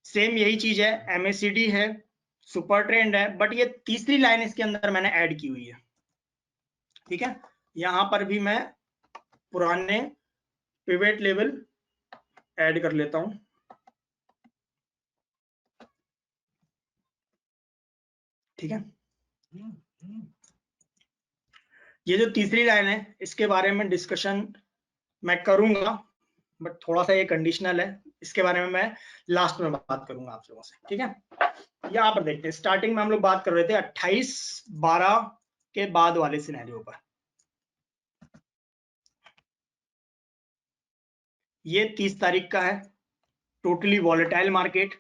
सेम यही चीज है, MACD है, सुपर ट्रेंड है, बट ये तीसरी लाइन इसके अंदर मैंने ऐड की हुई है। ठीक है, यहां पर भी मैं पुराने पिवट लेवल ऐड कर लेता हूं। ठीक है, ये जो तीसरी लाइन है इसके बारे में डिस्कशन मैं करूंगा, बट थोड़ा सा ये कंडीशनल है, इसके बारे में मैं लास्ट में बात करूंगा आप लोगों से। ठीक है, यहां पर देखते हैं, स्टार्टिंग में हम लोग बात कर रहे थे 28/12 के बाद वाले सिनेरियो पर। ये 30 तारीख का है, टोटली वॉलेटाइल मार्केट।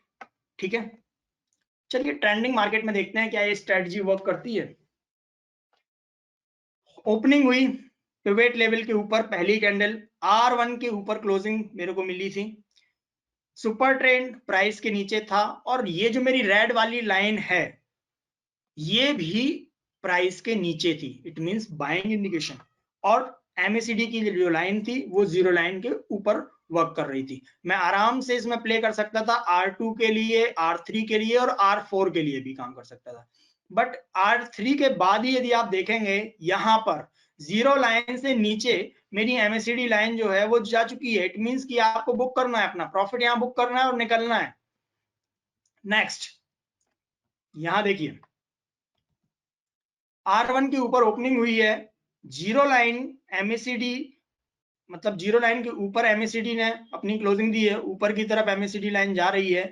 ठीक है, चलिए ट्रेंडिंग मार्केट में देखते हैं क्या ये स्ट्रेटजी वर्क करती है। ओपनिंग हुई पिवट लेवल के ऊपर, पहली कैंडल R1 के ऊपर क्लोजिंग मेरे को मिली थी, सुपर ट्रेंड प्राइस के नीचे था, और ये जो मेरी रेड वाली लाइन है ये भी प्राइस के नीचे थी, इट मींस बाइंग इंडिकेशन। और MACD की जो लाइन थी वो जीरो लाइन के ऊपर वर्क कर रही थी। मैं आराम से इसमें प्ले कर सकता था, R2 के लिए, R3 के लिए और R4 के लिए भी काम कर सकता था। बट R3 के बाद ही यदि आप देखेंगे यहाँ पर जीरो लाइन से नीचे मेरी MACD लाइन जो है वो जा चुकी है। इट मींस कि आपको बुक करना है, अपना प्रॉफिट यहाँ बुक करना है और निकलना है। नेक्स्ट यहां देखिए R1 के ऊपर ओपनिंग हुई है, जीरो लाइन MACD, मतलब जीरो लाइन के ऊपर MACD ने अपनी क्लोजिंग दी है, ऊपर की तरफ MACD लाइन जा रही है।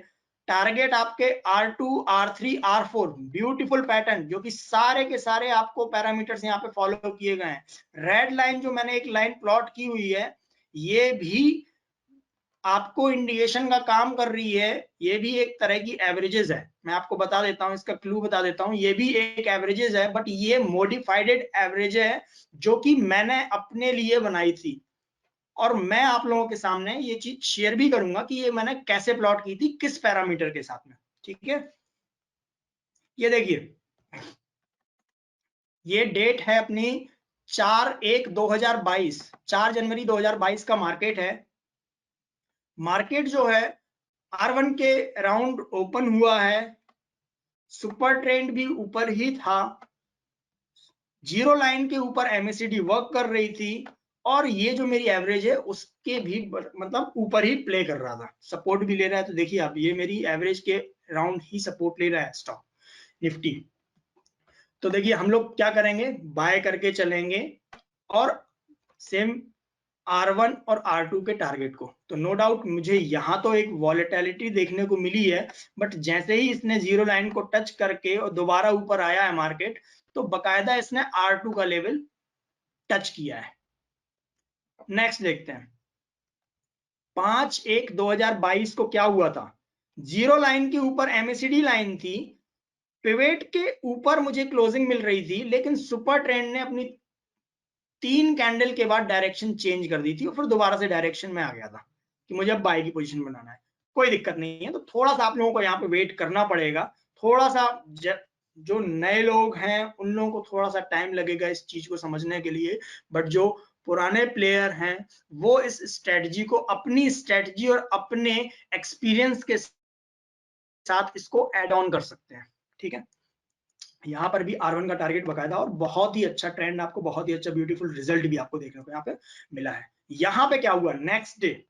टारगेट आपके R2, R3, R4, beautiful pattern जो कि सारे के सारे आपको पैरामीटर्स यहाँ पे फॉलो किए गए हैं। रेड लाइन जो मैंने एक लाइन प्लॉट की हुई है, ये भी आपको इंडिकेशन का काम कर रही है। ये भी एक तरह की एवरेजेस है, मैं आपको बता देता हूं, इसका क्लू बता देता हूं। ये भी एक एवरेजेस है, बट ये मॉडिफाइड एवरेज है जो कि मैंने अपने लिए बनाई थी, और मैं आप लोगों के सामने ये चीज शेयर भी करूंगा कि ये मैंने कैसे प्लॉट की थी, किस पैरामीटर के साथ में। ठीक है, ये देखिए, ये डेट है अपनी 4/1/2022, 4 जनवरी 2022 का मार्केट है। मार्केट जो है R1 के राउंड ओपन हुआ है, सुपर ट्रेंड भी ऊपर ही था, जीरो लाइन के ऊपर MACD वर्क कर रही थी, और ये जो मेरी एवरेज है उसके भी मतलब ऊपर ही प्ले कर रहा था, सपोर्ट भी ले रहा है। तो देखिए आप, ये मेरी एवरेज के राउंड ही सपोर्ट ले रहा है स्टॉक निफ्टी। तो देखिए हम लोग क्या करेंगे, बाय करके चलेंगे और सेम R1 और R2 के टारगेट को। तो नो डाउट मुझे यहां तो एक वॉलेटिलिटी देखने को मिली है, बट जैसे ही इसने जीरो लाइन को टच करके और दोबारा ऊपर आया है मार्केट, तो बकायदा इसने R2 का लेवल टच किया है। नेक्स्ट देखते हैं, 5/1/2022 को क्या हुआ था। जीरो लाइन के ऊपर MACD लाइन थी, पिवेट के ऊपर मुझे क्लोजिंग मिल रही थी, लेकिन सुपर ट्रेंड ने अपनी 3 कैंडल के बाद डायरेक्शन चेंज कर दी थी और फिर दोबारा से डायरेक्शन में आ गया था कि मुझे अब बाय की पोजीशन बनाना है। कोई दिक्कत नहीं है, तो थोड़ा सा आप लोगों को यहाँ पे वेट करना पड़ेगा। थोड़ा सा जो नए लोग हैं उन लोगों को थोड़ा सा टाइम लगेगा इस चीज को समझने के लिए, बट जो पुराने प्लेयर हैं वो इस स्ट्रेटजी को, अपनी स्ट्रेटजी और अपने एक्सपीरियंस के साथ इसको एड ऑन कर सकते हैं। ठीक है, यहाँ पर भी R1 का टारगेट बकायदा, और बहुत ही अच्छा ट्रेंड, आपको बहुत ही अच्छा ब्यूटीफुल रिजल्ट भी आपको देखने को यहाँ पे मिला है। यहाँ पे क्या हुआ, नेक्स्ट डे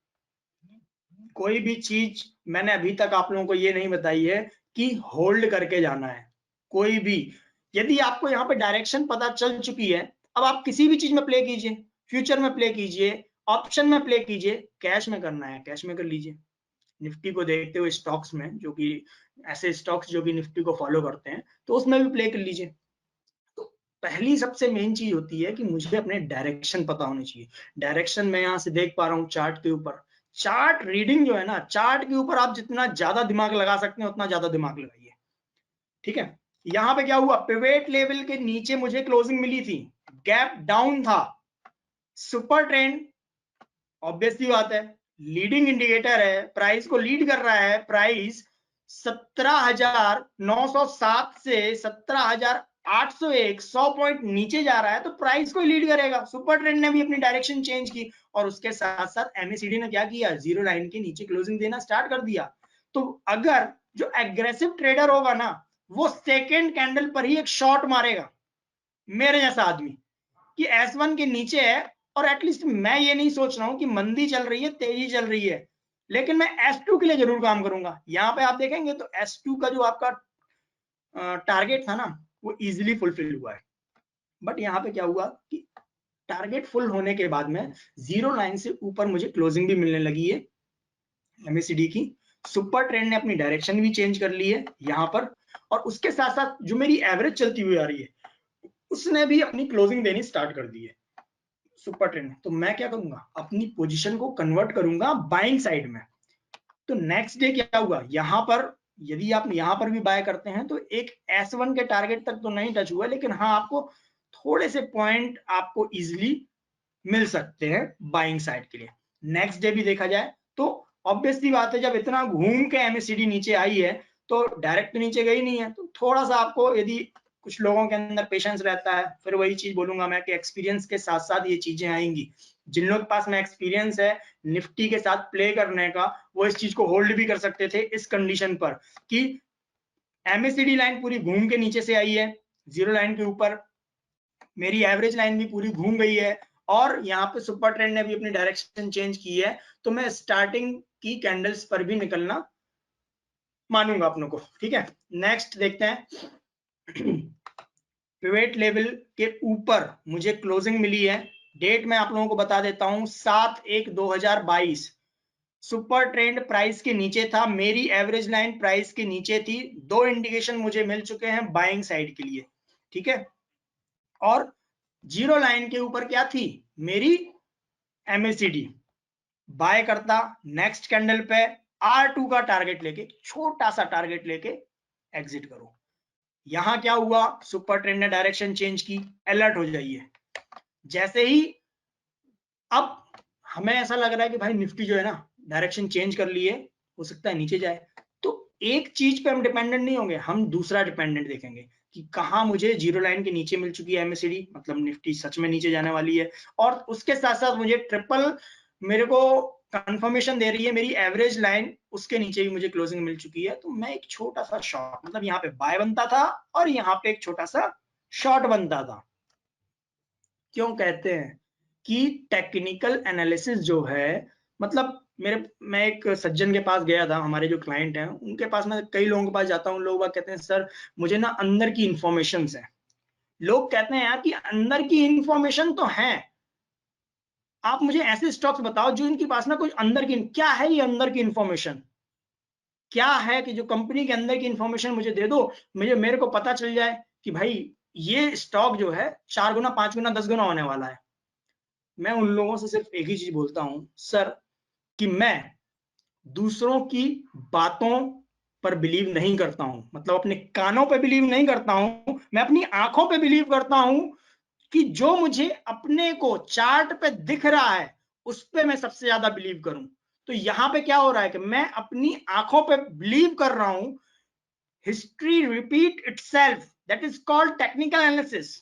कोई भी चीज मैंने अभी तक आप लोगों को ये नहीं बताई है कि होल्ड करके जाना है। कोई भी, यदि आपको यहाँ पे डायरेक्शन पता चल चुकी है, अब आप किसी भी चीज में प्ले कीजिए, फ्यूचर में प्ले कीजिए, ऑप्शन में प्ले कीजिए, कैश में करना है कैश में कर लीजिए। निफ्टी को देखते हुए स्टॉक्स में, जो कि ऐसे स्टॉक्स जो कि निफ्टी को फॉलो करते हैं, तो उसमें भी प्ले कर लीजिए। तो पहली सबसे मेन चीज होती है कि मुझे अपने डायरेक्शन पता होनी चाहिए। डायरेक्शन मैं यहाँ से देख पा रहा हूँ चार्ट के ऊपर, चार्ट रीडिंग जो है ना, चार्ट के ऊपर आप जितना ज्यादा दिमाग लगा सकते हैं उतना ज्यादा दिमाग लगाइए। ठीक है, यहाँ पे क्या हुआ, पिवेट लेवल के नीचे मुझे क्लोजिंग मिली थी, गैप डाउन था, सुपर ट्रेंड ऑब्वियस सी बात है लीडिंग इंडिकेटर है, प्राइस को लीड कर रहा है। प्राइस 17,907 से 17,801, 100 पॉइंट नीचे जा रहा है, तो प्राइस को लीड करेगा। सुपर ट्रेंड ने भी अपनी डायरेक्शन चेंज की, और उसके साथ साथ MACD ने क्या किया, जीरो लाइन के नीचे क्लोजिंग देना स्टार्ट कर दिया। तो अगर जो एग्रेसिव ट्रेडर होगा ना, वो सेकेंड कैंडल पर ही एक शॉर्ट मारेगा, मेरे जैसा आदमी, कि S1 के नीचे है, और एटलीस्ट मैं ये नहीं सोच रहा हूं कि मंदी चल रही है, तेजी चल रही है, लेकिन मैं S2 के लिए जरूर काम करूंगा। यहाँ पे आप देखेंगे तो S2 का जो आपका टारगेट था ना, वो इजीली फुलफिल हुआ है। बट यहाँ पे क्या हुआ कि टारगेट फुल होने के बाद में जीरो लाइन से ऊपर मुझे क्लोजिंग भी मिलने लगी है MACD की। सुपर ट्रेंड ने अपनी डायरेक्शन भी चेंज कर ली है यहाँ पर, और उसके साथ साथ जो मेरी एवरेज चलती हुई आ रही है उसने भी अपनी क्लोजिंग देनी स्टार्ट कर दी है सुपर ट्रेंड। तो मैं क्या करूंगा, अपनी पोजीशन को कन्वर्ट करूंगा बाइंग साइड में। तो नेक्स्ट डे क्या हुआ, यहाँ पर यदि आप यहाँ पर भी बाय करते हैं तो एक S1 के टारगेट तक तो नहीं टच हुआ, लेकिन हाँ आपको थोड़े से पॉइंट आपको इजिली मिल सकते हैं बाइंग साइड के लिए। नेक्स्ट डे भी देखा जाए तो ऑब्वियसली बात है, जब इतना घूम के MACD नीचे आई है तो डायरेक्ट नीचे गई नहीं है, तो थोड़ा सा आपको यदि कुछ लोगों के अंदर पेशेंस रहता है, फिर वही चीज बोलूंगा मैं कि एक्सपीरियंस के साथ साथ ये चीजें आएंगी। जिन लोगों के पास में एक्सपीरियंस है निफ्टी के साथ प्ले करने का, वो इस चीज को होल्ड भी कर सकते थे इस कंडीशन पर कि MACD लाइन पूरी घूम के नीचे से आई है, जीरो लाइन के ऊपर मेरी एवरेज लाइन भी पूरी घूम गई है, और यहाँ पे सुपर ट्रेंड ने भी अपनी डायरेक्शन चेंज की है, तो मैं स्टार्टिंग की कैंडल्स पर भी निकलना मानूंगा अपनों को। ठीक है, नेक्स्ट देखते हैं। पिवट लेवल के ऊपर मुझे क्लोजिंग मिली है, डेट मैं आप लोगों को बता देता हूं 7/1/2022। सुपर ट्रेंड प्राइस के नीचे था, मेरी एवरेज लाइन प्राइस के नीचे थी, दो इंडिकेशन मुझे मिल चुके हैं बाइंग साइड के लिए। ठीक है, और जीरो लाइन के ऊपर क्या थी, मेरी MACD। बाय करता नेक्स्ट कैंडल पे R2 का टारगेट लेके, छोटा सा टारगेट लेके एग्जिट करो। यहां क्या हुआ, सुपर ट्रेंड ने डायरेक्शन चेंज की, अलर्ट हो जाइए। जैसे ही अब हमें ऐसा लग रहा है कि भाई निफ्टी जो है ना डायरेक्शन चेंज कर लिए, हो सकता है नीचे जाए, तो एक चीज पे हम डिपेंडेंट नहीं होंगे, हम दूसरा डिपेंडेंट देखेंगे कि कहां मुझे जीरो लाइन के नीचे मिल चुकी है MACD, मतलब निफ्टी सच में नीचे जाने वाली है, और उसके साथ साथ मुझे ट्रिपल मेरे को कंफर्मेशन दे रही है मेरी एवरेज लाइन, उसके नीचे भी मुझे क्लोजिंग मिल चुकी है। तो मैं एक छोटा सा शॉर्ट, मतलब यहाँ पे बाय बनता था और यहाँ पे एक छोटा सा शॉर्ट बनता था। क्यों कहते हैं कि टेक्निकल एनालिसिस जो है, मतलब मैं एक सज्जन के पास गया था, हमारे जो क्लाइंट हैं उनके पास, मैं कई लोगों के पास जाता हूँ, लोग कहते हैं सर मुझे ना अंदर की इंफॉर्मेशन है। लोग कहते हैं यार कि अंदर की इंफॉर्मेशन तो है, आप मुझे ऐसे स्टॉक्स बताओ जो इनके पास ना कुछ अंदर की, क्या है ये अंदर की इंफॉर्मेशन, क्या है कि जो कंपनी के अंदर की इंफॉर्मेशन मुझे दे दो, मेरे को पता चल जाए कि भाई ये स्टॉक जो है 4 गुना 5 गुना 10 गुना होने वाला है। मैं उन लोगों से सिर्फ एक ही चीज बोलता हूं सर, कि मैं दूसरों की बातों पर बिलीव नहीं करता हूं, मतलब अपने कानों पे बिलीव नहीं करता हूं, मैं अपनी आंखों पे बिलीव करता हूं कि जो मुझे अपने को चार्ट पे दिख रहा है उस पे मैं सबसे ज्यादा बिलीव करूं। तो यहां पे क्या हो रहा है कि मैं अपनी आंखों पे बिलीव कर रहा हूं, history repeat itself, that is called technical analysis.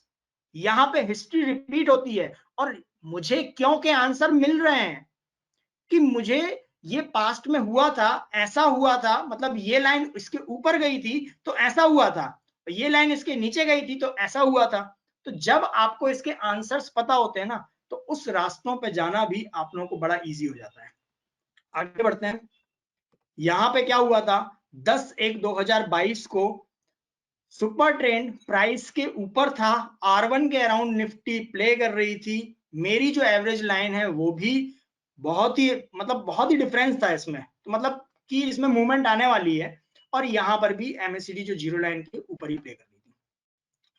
यहां पे हिस्ट्री रिपीट होती है, और मुझे क्यों के आंसर मिल रहे हैं कि मुझे ये पास्ट में हुआ था, ऐसा हुआ था, मतलब ये लाइन इसके ऊपर गई थी तो ऐसा हुआ था, ये लाइन इसके नीचे गई थी तो ऐसा हुआ था। तो जब आपको इसके आंसर्स पता होते हैं ना, तो उस रास्तों पे जाना भी आप लोगों को बड़ा इजी हो जाता है। आगे बढ़ते हैं। यहां पे क्या हुआ था, 10/1/2022 को सुपर ट्रेंड प्राइस के ऊपर था, R1 के अराउंड निफ्टी प्ले कर रही थी, मेरी जो एवरेज लाइन है वो भी बहुत ही, मतलब बहुत ही डिफरेंस था इसमें, तो मतलब कि इसमें मूवमेंट आने वाली है, और यहां पर भी MACD जो जीरो लाइन के ऊपर ही प्ले कर रही थी।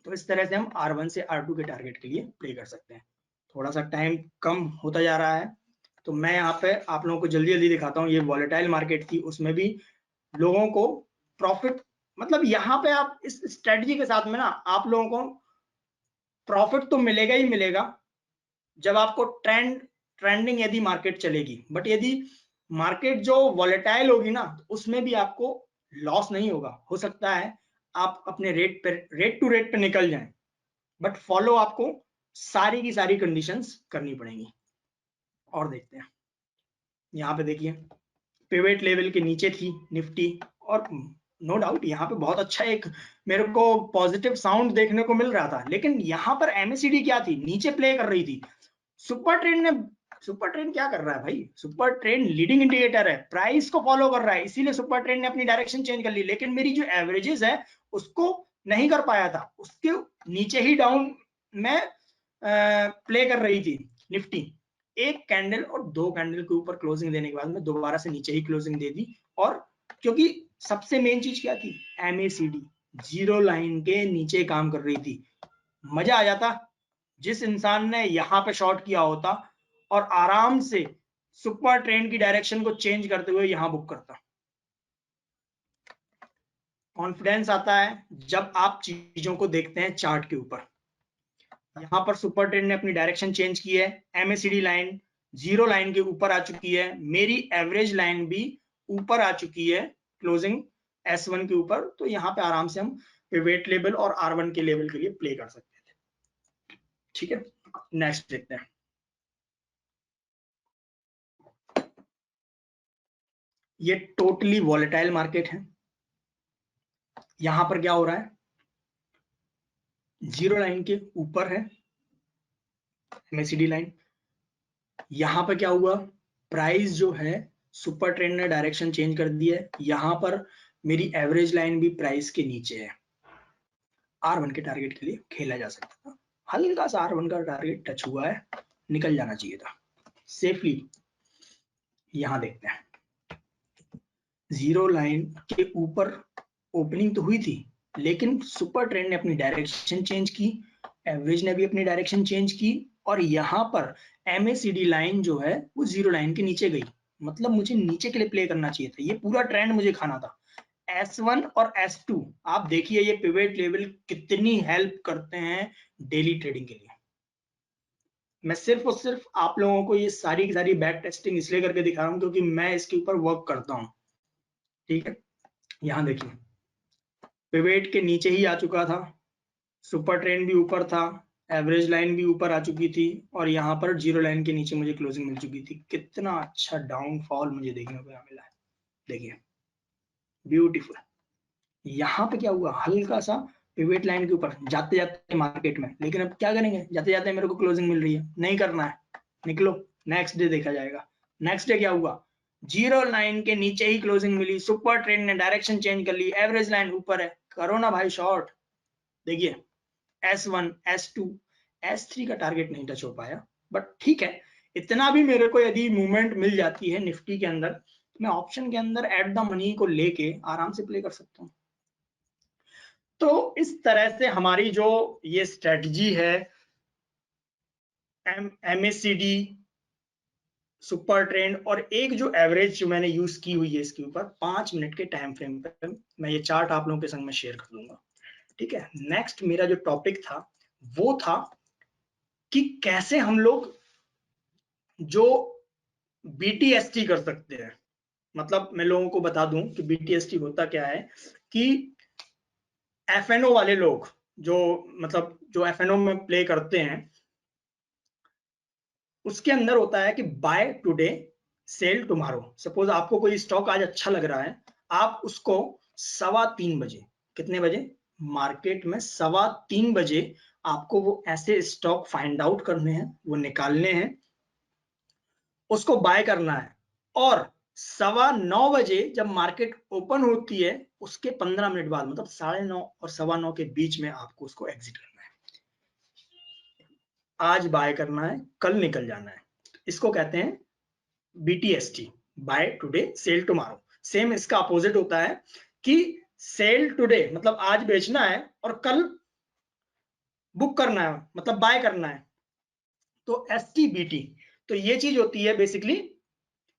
तो इस तरह से हम R1 से R2 के टारगेट के लिए प्ले कर सकते हैं। थोड़ा सा टाइम कम होता जा रहा है, तो मैं यहाँ पे आप लोगों को जल्दी जल्दी दिखाता हूँ। ये वॉलेटाइल मार्केट थी, उसमें भी लोगों को प्रॉफिट, मतलब यहाँ पे आप इस स्ट्रेटजी के साथ में ना आप लोगों को प्रॉफिट तो मिलेगा ही मिलेगा जब आपको ट्रेंडिंग यदि मार्केट चलेगी, बट यदि मार्केट जो वॉलेटाइल होगी ना, उसमें भी आपको लॉस नहीं होगा। हो सकता है आप अपने रेट टू रेट पे निकल जाएं, बट फॉलो आपको सारी की सारी कंडीशंस करनी पड़ेंगी। और देखते हैं, यहाँ पे देखिए पिवट लेवल के नीचे थी निफ्टी, और नो डाउट यहाँ पे बहुत अच्छा एक मेरे को पॉजिटिव साउंड देखने को मिल रहा था, लेकिन यहाँ पर MACD क्या थी, नीचे प्ले कर रही थी। सुपर ट्रेंड क्या कर रहा है भाई, सुपर ट्रेंड लीडिंग इंडिकेटर है, प्राइस को फॉलो कर रहा है, इसीलिए सुपर ट्रेंड ने अपनी डायरेक्शन चेंज कर ली, लेकिन मेरी जो एवरेजेस है उसको नहीं कर पाया था, उसके नीचे ही डाउन में प्ले कर रही थी निफ्टी। एक कैंडल और दो कैंडल के ऊपर क्लोजिंग देने के बाद में दोबारा से नीचे ही क्लोजिंग दे दी, और क्योंकि सबसे मेन चीज क्या थी, MACD जीरो लाइन के नीचे काम कर रही थी। मजा आ जाता जिस इंसान ने यहां पे शॉर्ट किया होता और आराम से सुपर ट्रेंड की डायरेक्शन को चेंज करते हुए यहां बुक करता। कॉन्फिडेंस आता है जब आप चीजों को देखते हैं चार्ट के ऊपर। यहां पर सुपर ट्रेंड ने अपनी डायरेक्शन चेंज की है, MACD लाइन जीरो लाइन के ऊपर आ चुकी है, मेरी एवरेज लाइन भी ऊपर आ चुकी है क्लोजिंग S1 के ऊपर, तो यहाँ पे आराम से हम पिवेट लेवल और R1 के लेवल के लिए प्ले कर सकते थे। ठीक है, नेक्स्ट देखते हैं। ये टोटली वॉलेटाइल मार्केट है। यहां पर क्या हो रहा है, जीरो लाइन के ऊपर है MACD लाइन। यहां पर क्या हुआ, प्राइस जो है सुपर ट्रेंड ने डायरेक्शन चेंज कर दिया है। यहां पर मेरी एवरेज लाइन भी प्राइस के नीचे है। R1 के टारगेट के लिए खेला जा सकता था, हल्का सा R1 का टारगेट टच हुआ है, निकल जाना चाहिए था सेफली। यहां देखते हैं, जीरो लाइन के ऊपर ओपनिंग तो हुई थी, लेकिन सुपर ट्रेंड ने अपनी डायरेक्शन चेंज की, एवरेज ने भी अपनी डायरेक्शन चेंज की, और यहां पर MACD लाइन जो है वो जीरो लाइन के नीचे गई। मतलब मुझे नीचे के लिए प्ले करना चाहिए था, ये पूरा ट्रेंड मुझे खाना था। S1 और S2 आप देखिए, ये पिवट लेवल कितनी हेल्प करते हैं डेली ट्रेडिंग के लिए। मैं सिर्फ और सिर्फ आप लोगों को ये सारी की सारी बैक टेस्टिंग इसलिए करके दिखा रहा हूं क्योंकि मैं इसके ऊपर वर्क करता हूं। ठीक है, यहां देखिए, पिवट के नीचे ही आ चुका था, सुपर ट्रेंड भी ऊपर था, एवरेज लाइन भी ऊपर आ चुकी थी, और यहाँ पर जीरो लाइन के नीचे मुझे क्लोजिंग मिल चुकी थी। कितना अच्छा डाउनफॉल मुझे देखने को मिला है, देखिए ब्यूटीफुल। यहाँ पे क्या हुआ, हल्का सा पिवट लाइन के ऊपर जाते जाते मार्केट में, लेकिन अब क्या करेंगे, जाते जाते मेरे को क्लोजिंग मिल रही है, नहीं करना है, निकलो, नेक्स्ट डे देखा जाएगा। नेक्स्ट डे क्या हुआ, जीरो लाइन के नीचे ही क्लोजिंग मिली, सुपर ट्रेंड ने डायरेक्शन चेंज कर ली, एवरेज लाइन ऊपर है, करो ना भाई शॉर्ट। देखिए S1, S2, S3 का टारगेट नहीं टच हो पाया, बट ठीक है, इतना भी मेरे को यदि मूवमेंट मिल जाती है निफ्टी के अंदर, मैं ऑप्शन के अंदर एट द मनी को लेके आराम से प्ले कर सकता हूँ। तो इस तरह से हमारी जो ये स्ट्रेटजी है, MACD, सुपर ट्रेंड और एक जो एवरेज जो मैंने यूज की हुई है इसके ऊपर 5 मिनट के टाइम फ्रेम पर, मैं ये चार्ट आप लोगों के संग में शेयर कर दूंगा। ठीक है, नेक्स्ट मेरा जो टॉपिक था वो था कि कैसे हम लोग जो BTST कर सकते हैं। मतलब मैं लोगों को बता दूं कि BTST होता क्या है, कि FNO वाले लोग जो, मतलब जो FNO में प्ले करते हैं, उसके अंदर होता है कि buy today sell tomorrow. Suppose आपको कोई स्टॉक आज अच्छा लग रहा है, आप उसको 3:15 बजे, कितने बजे, मार्केट में 3:15 बजे आपको वो ऐसे स्टॉक फाइंड आउट करने हैं, वो निकालने हैं, उसको बाय करना है, और 9:15 बजे जब मार्केट ओपन होती है उसके 15 मिनट बाद, मतलब 9:30 और 9:15 के बीच में आपको उसको एग्जिट करना है। आज बाय करना है, कल निकल जाना है। इसको कहते हैं BTST, buy today sell tomorrow. Same इसका अपोजिट होता है कि सेल टुडे मतलब आज बेचना है और कल बुक करना है, मतलब बाय करना है, तो STBT। तो ये चीज होती है बेसिकली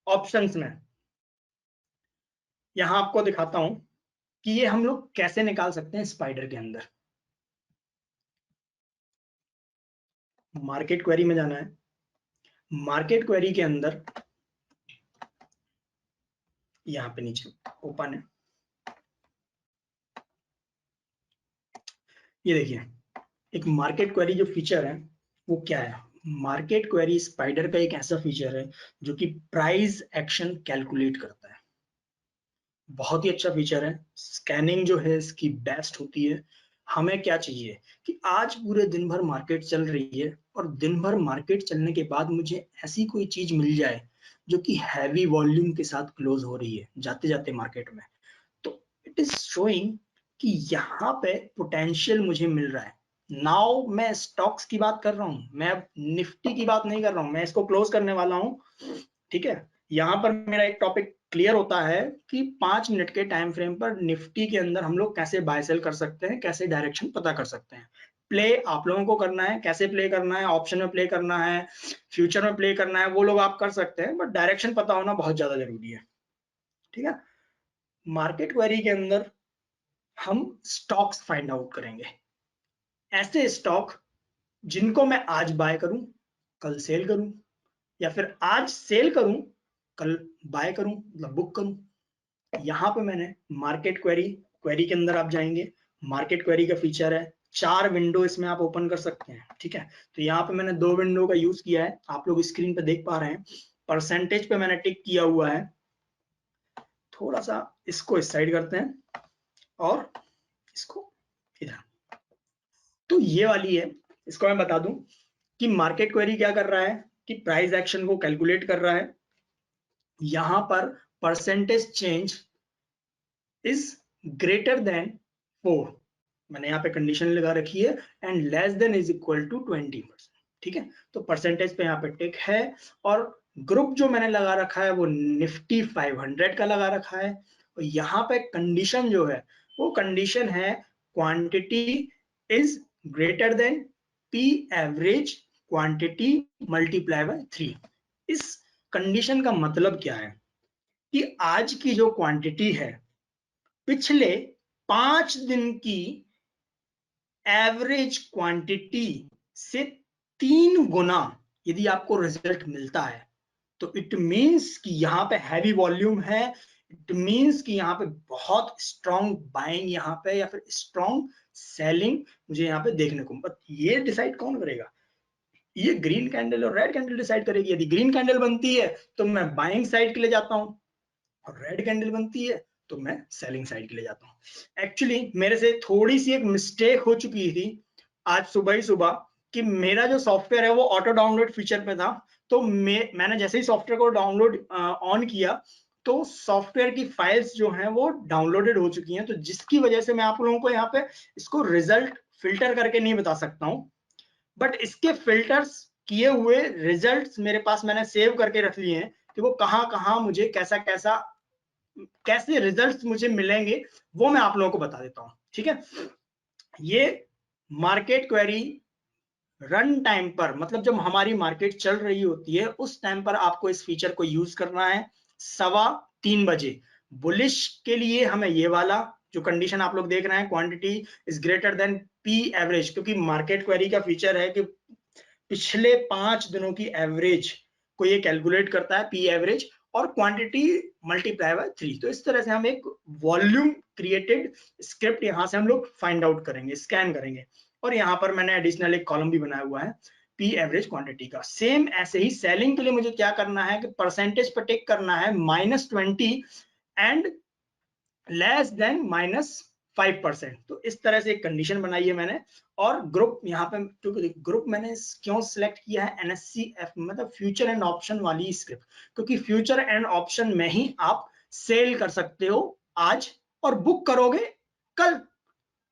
ऑप्शंस में। यहां आपको दिखाता हूं कि ये हम लोग कैसे निकाल सकते हैं स्पाइडर के अंदर। मार्केट क्वेरी में जाना है, मार्केट क्वेरी के अंदर यहां पे नीचे ओपन है, ये देखिए एक मार्केट क्वेरी जो फीचर है वो क्या है। मार्केट क्वेरी स्पाइडर का एक ऐसा फीचर है जो कि प्राइस एक्शन कैलकुलेट करता है। बहुत ही अच्छा फीचर है, स्कैनिंग जो है इसकी बेस्ट होती है। हमें क्या चाहिए कि आज पूरे दिन भर मार्केट चल रही है, और दिन भर मार्केट चलने के बाद मुझे ऐसी कोई चीज मिल जाए जो कि हैवी वॉल्यूम के साथ क्लोज हो रही है जाते जाते मार्केट में, तो इट इज शोइंग कि यहाँ पे पोटेंशियल मुझे मिल रहा है। नाउ मैं स्टॉक्स की बात कर रहा हूँ, मैं अब निफ्टी की बात नहीं कर रहा हूँ, मैं इसको क्लोज करने वाला हूँ। ठीक है, यहाँ पर मेरा एक टॉपिक क्लियर होता है कि 5 मिनट के टाइम फ्रेम पर निफ्टी के अंदर हम लोग कैसे बाय सेल कर सकते हैं, कैसे डायरेक्शन पता कर सकते हैं। प्ले आप लोगों को करना है, कैसे प्ले करना है, ऑप्शन में प्ले करना है, फ्यूचर में प्ले करना है, वो लोग आप कर सकते हैं, बट डायरेक्शन पता होना बहुत ज्यादा जरूरी है। ठीक है, मार्केट क्वेरी के अंदर हम स्टॉक्स फाइंड आउट करेंगे, ऐसे स्टॉक जिनको मैं आज बाय करूं, कल सेल करूं, या फिर आज सेल करूं, कल बाय करूं, मतलब बुक करूं। यहां पे मैंने मार्केट क्वेरी, क्वेरी के अंदर आप जाएंगे, मार्केट क्वेरी का फीचर है, 4 विंडो इसमें आप ओपन कर सकते हैं, ठीक है। तो यहाँ पे मैंने 2 विंडो का यूज किया है, आप लोग स्क्रीन पे देख पा रहे हैं। परसेंटेज पे मैंने टिक किया हुआ है, थोड़ा सा इसको इस साइड करते हैं और इसको इधर। तो ये वाली है, इसको मैं बता दूं कि मार्केट क्वेरी क्या कर रहा है कि प्राइस एक्शन को कैलकुलेट कर रहा है। यहां पर percentage change is greater than 4, मैंने यहाँ पे कंडीशन लगा रखी है, and less than is equal to 20%, ठीक है। तो परसेंटेज पे यहाँ पे टिक है, और ग्रुप जो मैंने लगा रखा है वो निफ्टी 500 का लगा रखा है। और यहाँ पे कंडीशन जो है वो कंडीशन है quantity is greater then P average quantity multiply by 3। इस कंडीशन का मतलब क्या है कि आज की जो क्वांटिटी है पिछले 5 दिन की एवरेज क्वांटिटी से 3 गुना यदि आपको रिजल्ट मिलता है, तो इट मींस कि यहाँ पे हैवी वॉल्यूम है, इट मींस कि यहाँ पे बहुत स्ट्रॉन्ग बाइंग यहाँ पे या फिर स्ट्रॉन्ग सेलिंग मुझे यहाँ पे देखने को। बट ये डिसाइड कौन करेगा? ये ग्रीन कैंडल और रेड कैंडल डिसाइड करेगी। यदि ग्रीन कैंडल बनती है तो मैं बाइंग साइड के लिए जाता हूँ, और रेड कैंडल बनती है तो मैं सेलिंग साइड के लिए जाता हूँ। एक्चुअली मेरे से थोड़ी सी एक मिस्टेक हो चुकी थी आज सुबह ही सुबह, कि मेरा जो सॉफ्टवेयर है वो ऑटो डाउनलोड फीचर पे था। तो मैंने जैसे ही सॉफ्टवेयर को डाउनलोड ऑन किया तो सॉफ्टवेयर की फाइल्स जो हैं वो डाउनलोडेड हो चुकी हैं, तो जिसकी वजह से मैं आप लोगों को यहाँ पे इसको रिजल्ट फिल्टर करके नहीं बता सकता हूँ। बट इसके फिल्टर्स किए हुए रिजल्ट्स मेरे पास मैंने सेव करके रख लिए हैं कि वो कहाँ कहाँ मुझे कैसे रिजल्ट्स मुझे मिलेंगे, वो मैं आप लोगों को बता देता हूं, ठीक है। ये मार्केट क्वेरी रन टाइम पर, मतलब जब हमारी मार्केट चल रही होती है उस टाइम पर आपको इस फीचर को यूज करना है 3:15 बजे। बुलिश के लिए हमें ये वाला जो कंडीशन आप लोग देख रहे हैं, quantity is greater then P average, क्योंकि मार्केट क्वेरी का फीचर है कि पिछले 5 दिनों की एवरेज को ये कैलकुलेट करता है, पी एवरेज और क्वांटिटी मल्टीप्लाई बाय 3। तो इस तरह से हम एक वॉल्यूम क्रिएटेड स्क्रिप्ट यहां से हम लोग फाइंड आउट करेंगे, स्कैन करेंगे। और यहाँ पर मैंने एडिशनल एक कॉलम भी बनाया हुआ है पी एवरेज क्वांटिटी का। सेम ऐसे ही सेलिंग के लिए मुझे क्या करना है कि परसेंटेज पर टिक करना है -20 एंड लेस देन -5%। तो इस तरह से एक कंडीशन बनाई है मैंने। और ग्रुप यहाँ पे, क्योंकि ग्रुप मैंने क्यों सिलेक्ट किया है NSCF, मतलब फ्यूचर एंड ऑप्शन वाली स्क्रिप्ट, क्योंकि फ्यूचर एंड ऑप्शन में ही आप सेल कर सकते हो आज और बुक करोगे कल,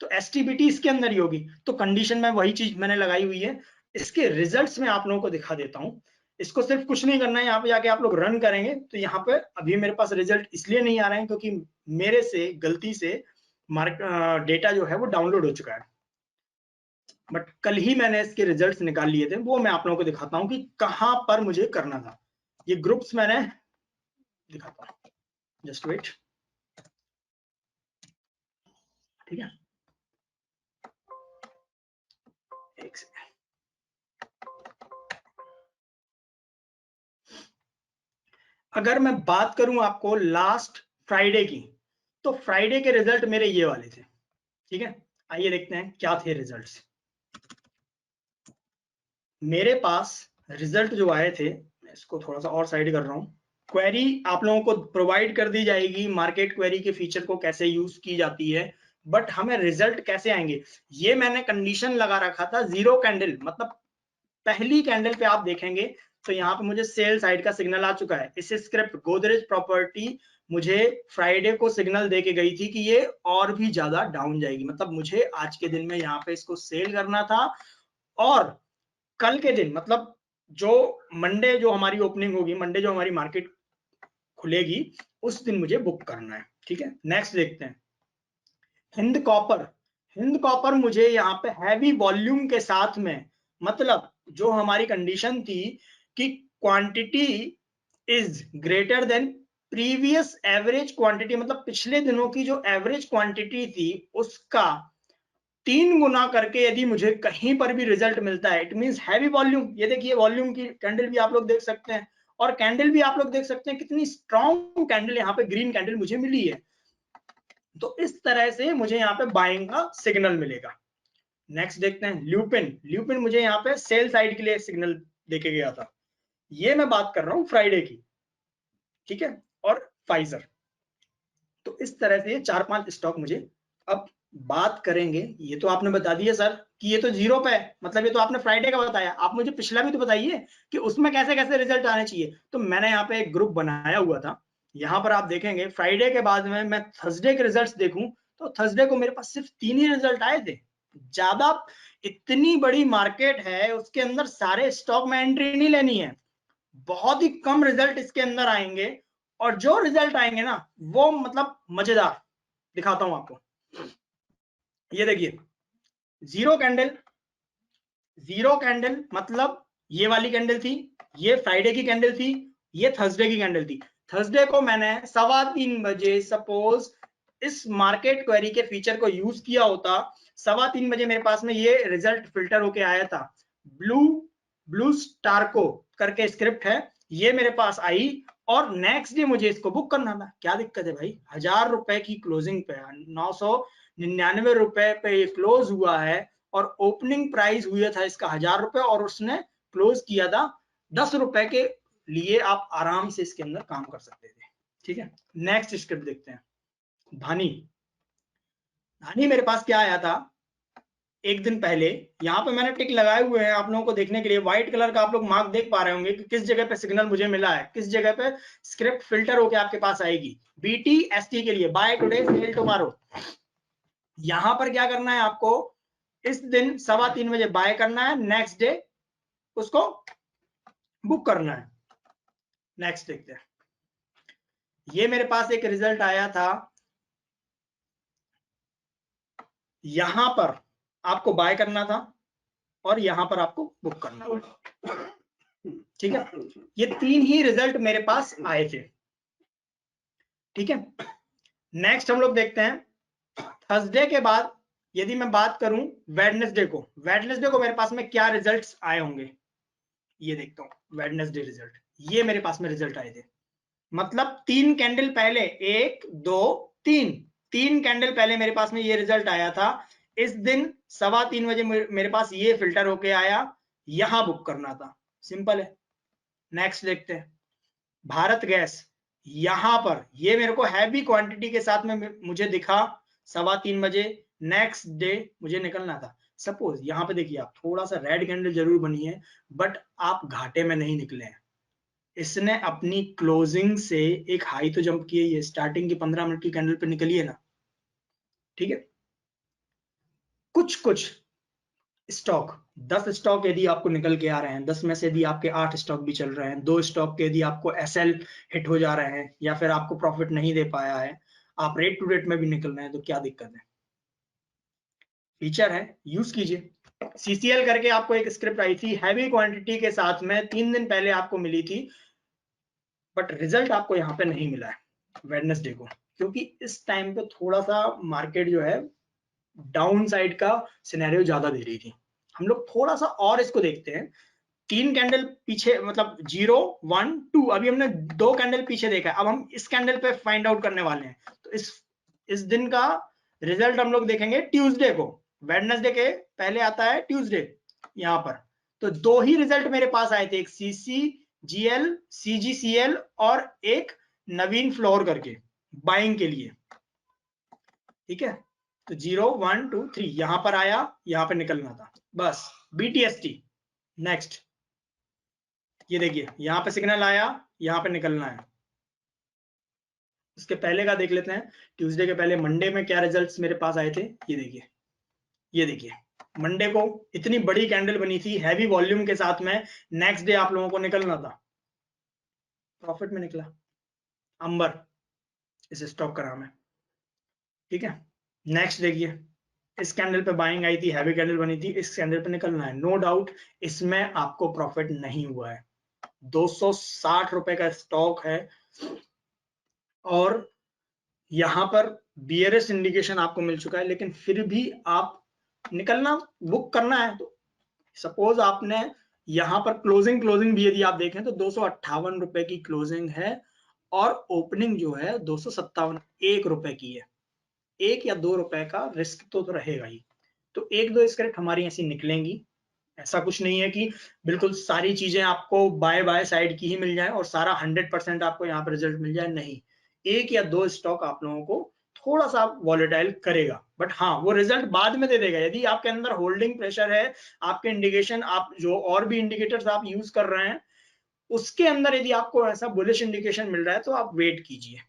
तो STBT इसके अंदर ही होगी। तो कंडीशन में वही चीज मैंने लगाई हुई है। इसके रिजल्ट्स में आप लोगों को दिखा देता हूं। इसको सिर्फ कुछ नहीं करना है, यहाँ पे जाके आप लोग रन करेंगे तो यहाँ पे अभी मेरे पास रिजल्ट इसलिए नहीं आ रहे हैं क्योंकि मेरे से गलती से डेटा जो है वो डाउनलोड हो चुका है। बट कल ही मैंने इसके रिजल्ट्स निकाल लिए थे, वो मैं आप लोगों को दिखाता हूँ कि कहां पर मुझे करना था। ये ग्रुप्स मैंने दिखाता हूँ, जस्ट वेट, ठीक है, एक सेकंड। अगर मैं बात करूं आपको लास्ट फ्राइडे की, तो फ्राइडे के रिजल्ट मेरे ये वाले थे, ठीक है। आइए देखते हैं क्या थे रिजल्ट्स। मेरे पास रिजल्ट जो आए थे, मैं इसको थोड़ा सा और साइड कर रहा हूं। क्वेरी आप लोगों को प्रोवाइड कर दी जाएगी, मार्केट क्वेरी के फीचर को कैसे यूज की जाती है, बट हमें रिजल्ट कैसे आएंगे ये मैंने कंडीशन लगा रखा था जीरो कैंडल, मतलब पहली कैंडल पे आप देखेंगे तो यहाँ पे मुझे सेल साइड का सिग्नल आ चुका है। इस स्क्रिप्ट गोदरेज प्रॉपर्टी मुझे फ्राइडे को सिग्नल दे के गई थी कि ये और भी ज्यादा डाउन जाएगी, मतलब मुझे आज के दिन में यहाँ पे इसको सेल करना था, और कल के दिन, मतलब जो मंडे जो हमारी ओपनिंग होगी, मंडे जो हमारी मार्केट खुलेगी, उस दिन मुझे बुक करना है, ठीक है। नेक्स्ट देखते हैं हिंद कॉपर। हिंद कॉपर मुझे यहाँ पे हैवी वॉल्यूम के साथ में, मतलब जो हमारी कंडीशन थी कि quantity is greater then previous average quantity, मतलब पिछले दिनों की जो एवरेज क्वांटिटी थी उसका 3 गुना करके यदि मुझे कहीं पर भी रिजल्ट मिलता है, इट मींस हैवी वॉल्यूम। ये देखिए वॉल्यूम की कैंडल भी आप लोग देख सकते हैं, और कैंडल भी आप लोग देख सकते हैं कितनी स्ट्रॉन्ग कैंडल यहाँ पे ग्रीन कैंडल मुझे मिली है। तो इस तरह से मुझे यहाँ पे बाइंग का सिग्नल मिलेगा। नेक्स्ट देखते हैं ल्यूपिन। ल्यूपिन मुझे यहाँ पे सेल साइड के लिए सिग्नल देके गया था। ये मैं बात कर रहा हूँ फ्राइडे की, ठीक है, और फाइजर। तो इस तरह से ये 4-5 स्टॉक मुझे, अब बात करेंगे, ये तो आपने बता दिया सर कि ये तो जीरो पे है, मतलब ये तो आपने फ्राइडे का बताया, आप मुझे पिछला भी तो बताइए कि उसमें कैसे कैसे रिजल्ट आने चाहिए। तो मैंने यहाँ पे एक ग्रुप बनाया हुआ था, यहाँ पर आप देखेंगे फ्राइडे के बाद में मैं थर्सडे के रिजल्ट देखूं तो थर्सडे को मेरे पास सिर्फ 3 ही रिजल्ट आए थे। ज्यादा, इतनी बड़ी मार्केट है उसके अंदर सारे स्टॉक में एंट्री नहीं लेनी है, बहुत ही कम रिजल्ट इसके अंदर आएंगे, और जो रिजल्ट आएंगे ना वो मतलब मजेदार। दिखाता हूं आपको, ये देखिए जीरो कैंडल, जीरो कैंडल मतलब ये वाली कैंडल थी, ये फ्राइडे की कैंडल थी, ये थर्सडे की कैंडल थी। थर्सडे को मैंने 3:15 बजे सपोज इस मार्केट क्वेरी के फीचर को यूज किया होता, 3:15 बजे मेरे पास में ये रिजल्ट फिल्टर होके आया था। ब्लू स्टारको करके स्क्रिप्ट है, ये मेरे पास आई और नेक्स्ट डे मुझे इसको बुक करना था। क्या दिक्कत है भाई, 1000 रुपए की क्लोजिंग पे 999 रुपए पे ये क्लोज हुआ है और ओपनिंग प्राइस हुआ था इसका 1000 रुपए और उसने क्लोज किया था 10 रुपए के लिए। आप आराम से इसके अंदर काम कर सकते थे, ठीक है। नेक्स्ट स्क्रिप्ट देखते हैं, धानी। धानी मेरे पास क्या आया था एक दिन पहले, यहाँ पे मैंने टिक लगाए हुए हैं आप लोगों को देखने के लिए, व्हाइट कलर का आप लोग मार्क देख पा रहे होंगे कि किस जगह पे सिग्नल मुझे मिला है, किस जगह पे स्क्रिप्ट फिल्टर होके आपके पास आएगी। BTST के लिए बाय टुडे सेल टुमारो, यहां पर क्या करना है आपको, इस दिन 3:15 बजे बाय करना है, नेक्स्ट डे उसको बुक करना है। नेक्स्ट देखते हैं, ये मेरे पास एक रिजल्ट आया था, यहां पर आपको बाय करना था और यहां पर आपको बुक करना था, ठीक है। ये 3 ही रिजल्ट मेरे पास आए थे, ठीक है। नेक्स्ट हम लोग देखते हैं थर्सडे के बाद, यदि मैं बात करूं वेडनेसडे को, वेडनेसडे को मेरे पास में क्या रिजल्ट्स आए होंगे, ये देखता हूं वेडनेसडे रिजल्ट, ये मेरे पास में रिजल्ट आए थे, मतलब 3 कैंडल पहले, 1 2 3, 3 कैंडल पहले मेरे पास में ये रिजल्ट आया था। इस दिन 3:15 बजे मेरे पास ये फिल्टर होके आया, यहां बुक करना था, सिंपल है। नेक्स्ट देखते हैं भारत गैस, यहां पर ये मेरे को हैवी क्वांटिटी के साथ में मुझे दिखा 3:15 बजे, नेक्स्ट डे मुझे निकलना था। सपोज यहां पे देखिए आप, थोड़ा सा रेड कैंडल जरूर बनी है बट आप घाटे में नहीं निकले हैं, इसने अपनी क्लोजिंग से एक हाई तो जंप किया है, स्टार्टिंग की 15 मिनट की कैंडल पे निकली है ना, ठीक है। कुछ कुछ स्टॉक, 10 स्टॉक यदि आपको निकल के आ रहे हैं, 10 में से यदि आपके 8 स्टॉक भी चल रहे हैं, 2 स्टॉक के यदि आपको SL हिट हो जा रहे हैं या फिर आपको प्रॉफिट नहीं दे पाया है, आप रेट टू रेट में भी निकल रहे हैं, तो क्या दिक्कत है, फीचर है, यूज कीजिए। CCL करके आपको एक स्क्रिप्ट आई थी हैवी क्वांटिटी के साथ में, 3 दिन पहले आपको मिली थी, बट रिजल्ट आपको यहाँ पे नहीं मिला है वेडनेसडे को, क्योंकि इस टाइम पे थोड़ा सा मार्केट जो है डाउन साइड का सिनेरियो ज्यादा दे रही थी। हम लोग थोड़ा सा और इसको देखते हैं, 3 कैंडल पीछे, मतलब 0 1 2, अभी हमने 2 कैंडल पीछे देखा है, अब हम इस कैंडल पे फाइंड आउट करने वाले हैं। तो इस दिन का रिजल्ट हम लोग देखेंगे ट्यूसडे को, वेडनेसडे के पहले आता है ट्यूसडे यहाँ पर। तो 2 ही रिजल्ट मेरे पास आए थे, एक CCGL CGCL और एक नवीन फ्लोर करके बाइंग के लिए, ठीक है। तो 0 1 2 3 यहां पर आया, यहां पर निकलना था बस। BTST नेक्स्ट, ये देखिए यहां पे सिग्नल आया, यहां पे निकलना है। उसके पहले का देख लेते हैं, ट्यूसडे के पहले मंडे में क्या रिजल्ट्स मेरे पास आए थे, ये देखिए, ये देखिए मंडे को इतनी बड़ी कैंडल बनी थी हैवी वॉल्यूम के साथ में, नेक्स्ट डे आप लोगों को निकलना था, प्रॉफिट में निकला। अंबर, इसे स्टॉप करा मैं, ठीक है। नेक्स्ट देखिए, इस कैंडल पे बाइंग आई थी, हैवी कैंडल बनी थी, इस कैंडल पे निकलना है, नो डाउट इसमें आपको प्रॉफिट नहीं हुआ है, 260 रुपए का स्टॉक है और यहां पर बियरिश इंडिकेशन आपको मिल चुका है, लेकिन फिर भी आप निकलना, बुक करना है। तो सपोज आपने यहां पर क्लोजिंग भी यदि आप देखें तो 258 रुपए की क्लोजिंग है और ओपनिंग जो है 257 1 रुपए की है, 1 या 2 रुपए का रिस्क तो रहेगा ही। तो 1-2 स्क्रिप्ट हमारी ऐसी निकलेंगी। ऐसा कुछ नहीं है कि बिल्कुल सारी चीजें आपको बाय साइड की ही मिल जाए और सारा 100% आपको यहाँ पर रिजल्ट मिल जाए, नहीं। 1 या 2 स्टॉक आप लोगों को थोड़ा सा वॉलेटाइल करेगा, बट हाँ वो रिजल्ट बाद में दे देगा। यदि आपके अंदर होल्डिंग प्रेशर है, आपके इंडिकेशन, आप जो और भी इंडिकेटर्स आप यूज कर रहे हैं उसके अंदर यदि आपको ऐसा बुलिश इंडिकेशन मिल रहा है तो आप वेट कीजिए,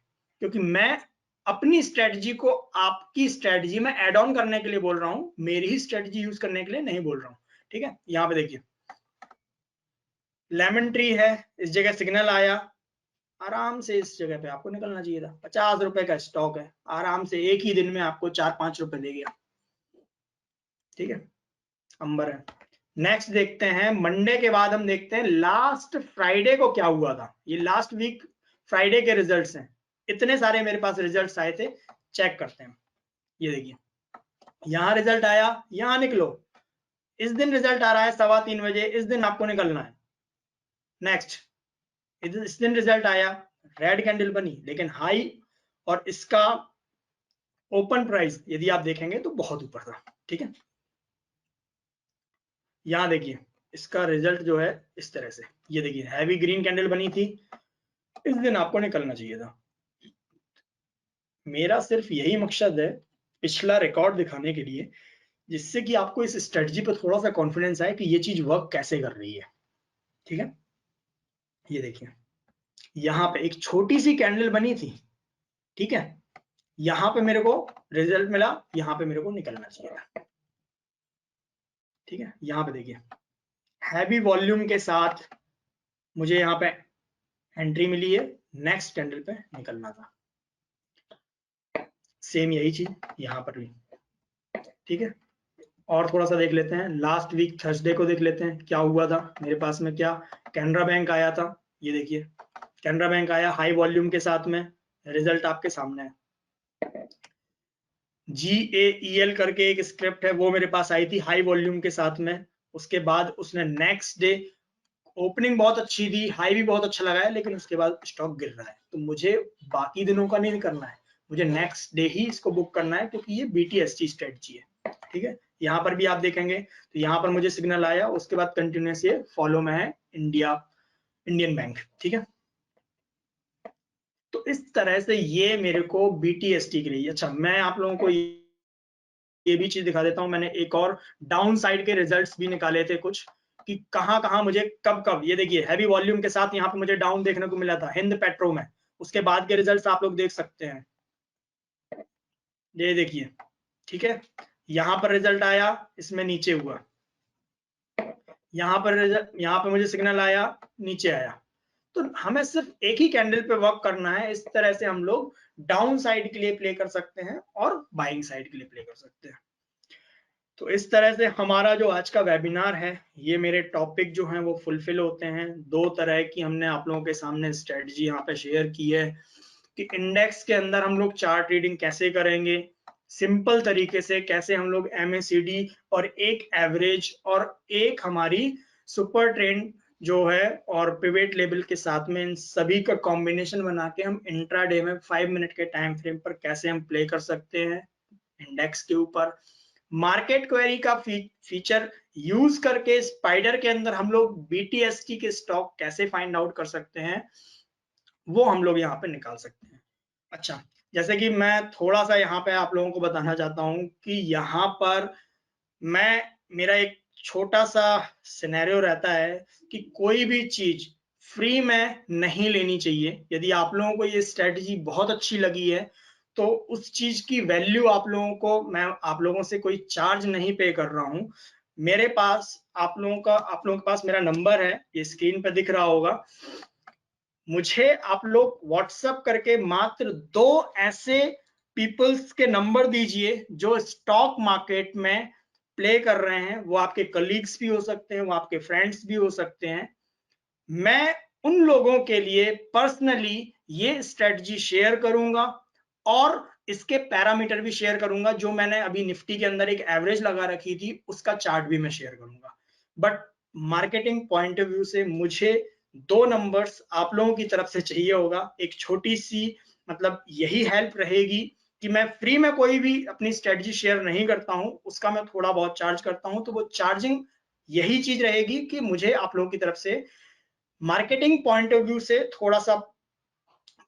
क्योंकि मैं अपनी स्ट्रेटजी को आपकी स्ट्रेटजी में एड ऑन करने के लिए बोल रहा हूं, मेरी ही स्ट्रेटजी यूज करने के लिए नहीं बोल रहा हूं। ठीक है, यहाँ पे देखिए लेमन ट्री है, इस जगह सिग्नल आया, आराम से इस जगह पे आपको निकलना चाहिए था। 50 रुपए का स्टॉक है, आराम से एक ही दिन में आपको 4-5 रुपए दे गया। ठीक है, अंबर है। नेक्स्ट देखते हैं, मंडे के बाद हम देखते हैं लास्ट फ्राइडे को क्या हुआ था। ये लास्ट वीक फ्राइडे के रिजल्ट्स हैं, इतने सारे मेरे पास रिजल्ट्स आए थे, चेक करते हैं। ये देखिए यहां रिजल्ट आया, यहां निकलो। इस दिन रिजल्ट आ रहा है 3:15 बजे, इस दिन आपको निकलना है। नेक्स्ट, इस दिन रिजल्ट आया, रेड कैंडल बनी, लेकिन हाई और इसका ओपन प्राइस यदि आप देखेंगे तो बहुत ऊपर था। ठीक है, यहां देखिए इसका रिजल्ट जो है इस तरह से, ये देखिए हैवी ग्रीन कैंडल बनी थी, इस दिन आपको निकलना चाहिए था। मेरा सिर्फ यही मकसद है पिछला रिकॉर्ड दिखाने के लिए, जिससे कि आपको इस स्ट्रेटजी पर थोड़ा सा कॉन्फिडेंस आए कि ये चीज वर्क कैसे कर रही है। ठीक है, ये देखिए यहाँ पे एक छोटी सी कैंडल बनी थी। ठीक है, यहाँ पे मेरे को रिजल्ट मिला, यहाँ पे मेरे को निकलना चाहिए था। ठीक है, यहाँ पे देखिए हैवी वॉल्यूम के साथ मुझे यहाँ पे एंट्री मिली है, नेक्स्ट कैंडल पे निकलना था। सेम यही चीज यहाँ पर भी। ठीक है, और थोड़ा सा देख लेते हैं, लास्ट वीक थर्सडे को देख लेते हैं क्या हुआ था मेरे पास में। क्या कैनरा बैंक आया था, ये देखिए कैनरा बैंक आया हाई वॉल्यूम के साथ में, रिजल्ट आपके सामने है। GAEL करके एक स्क्रिप्ट है, वो मेरे पास आई थी हाई वॉल्यूम के साथ में। उसके बाद उसने नेक्स्ट डे ओपनिंग बहुत अच्छी थी, हाई भी बहुत अच्छा लगा है, लेकिन उसके बाद स्टॉक गिर रहा है। तो मुझे बाकी दिनों का नहीं करना है, मुझे नेक्स्ट डे ही इसको बुक करना है, क्योंकि ये BTST स्ट्रेटजी है। ठीक है, यहाँ पर भी आप देखेंगे तो यहाँ पर मुझे सिग्नल आया, उसके बाद कंटिन्यूस ये फॉलो में है इंडियन बैंक। ठीक है, तो इस तरह से ये मेरे को BTST के लिए। अच्छा, मैं आप लोगों को ये भी चीज दिखा देता हूं, मैंने एक और डाउन साइड के रिजल्ट्स भी निकाले थे कुछ, कि कहां कहां मुझे कब कब। ये देखिए हैवी वॉल्यूम के साथ यहाँ पे मुझे डाउन देखने को मिला था हिंद पेट्रो में, उसके बाद के रिजल्ट्स आप लोग देख सकते हैं, ये देखिए। ठीक है, यहाँ पर रिजल्ट आया, इसमें नीचे हुआ, यहाँ पे मुझे सिग्नल आया, नीचे आया। तो हमें सिर्फ एक ही कैंडल पे वर्क करना है। इस तरह से हम लोग डाउन साइड के लिए प्ले कर सकते हैं और बाइंग साइड के लिए प्ले कर सकते हैं। तो इस तरह से हमारा जो आज का वेबिनार है, ये मेरे टॉपिक जो हैं वो फुलफिल होते हैं। 2 तरह की हमने आप लोगों के सामने स्ट्रेटजी यहाँ पे शेयर की है कि इंडेक्स के अंदर हम लोग चार्ट रीडिंग कैसे करेंगे, सिंपल तरीके से कैसे हम लोग MACD और एक एवरेज और एक हमारी सुपर ट्रेंड जो है और पिवेट लेवल के साथ में, इन सभी का कॉम्बिनेशन बना के हम इंट्राडे में 5 मिनट के टाइम फ्रेम पर कैसे हम प्ले कर सकते हैं इंडेक्स के ऊपर। मार्केट क्वेरी का फीचर यूज करके स्पाइडर के अंदर हम लोग BTST के स्टॉक कैसे फाइंड आउट कर सकते हैं, वो हम लोग यहाँ पे निकाल सकते हैं। अच्छा, जैसे कि मैं थोड़ा सा यहाँ पे आप लोगों को बताना चाहता हूँ कि यहाँ पर मेरा एक छोटा सा सिनेरियो रहता है कि कोई भी चीज फ्री में नहीं लेनी चाहिए। यदि आप लोगों को ये स्ट्रेटजी बहुत अच्छी लगी है तो उस चीज की वैल्यू आप लोगों को, मैं आप लोगों से कोई चार्ज नहीं पे कर रहा हूं। मेरे पास आप लोगों के पास मेरा नंबर है, ये स्क्रीन पे दिख रहा होगा। मुझे आप लोग व्हाट्सएप करके मात्र 2 ऐसे पीपल्स के नंबर दीजिए जो स्टॉक मार्केट में प्ले कर रहे हैं। वो आपके कलीग्स भी हो सकते हैं, वो आपके फ्रेंड्स भी हो सकते हैं। मैं उन लोगों के लिए पर्सनली ये स्ट्रेटजी शेयर करूंगा और इसके पैरामीटर भी शेयर करूंगा। जो मैंने अभी निफ्टी के अंदर एक एवरेज लगा रखी थी उसका चार्ट भी मैं शेयर करूंगा। But marketing point of view से मुझे 2 नंबर्स आप लोगों की तरफ से चाहिए होगा। एक छोटी सी, मतलब यही हेल्प रहेगी कि मैं फ्री में कोई भी अपनी स्ट्रेटजी शेयर नहीं करता हूं, उसका मैं थोड़ा बहुत चार्ज करता हूं। तो वो चार्जिंग यही चीज रहेगी कि मुझे आप लोगों की तरफ से मार्केटिंग पॉइंट ऑफ व्यू से, थोड़ा सा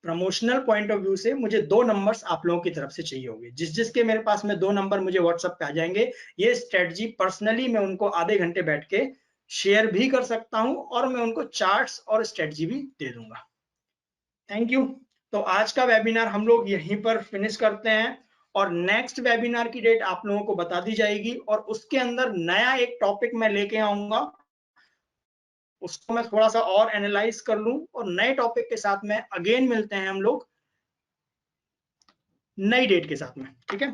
प्रमोशनल पॉइंट ऑफ व्यू से, मुझे 2 नंबर्स आप लोगों की तरफ से चाहिए होंगे। जिसके मेरे पास में 2 नंबर मुझे व्हाट्सएप पे आ जाएंगे, ये स्ट्रेटजी पर्सनली मैं उनको आधे घंटे बैठ के शेयर भी कर सकता हूं और मैं उनको चार्ट्स और स्ट्रेटजी भी दे दूंगा। Thank you. तो आज का वेबिनार हम लोग यहीं पर फिनिश करते हैं और नेक्स्ट वेबिनार की डेट आप लोगों को बता दी जाएगी और उसके अंदर नया एक टॉपिक मैं लेके आऊंगा, उसको मैं थोड़ा सा और एनालाइज कर लूं और नए टॉपिक के साथ में अगेन मिलते हैं हम लोग नई डेट के साथ में। ठीक है।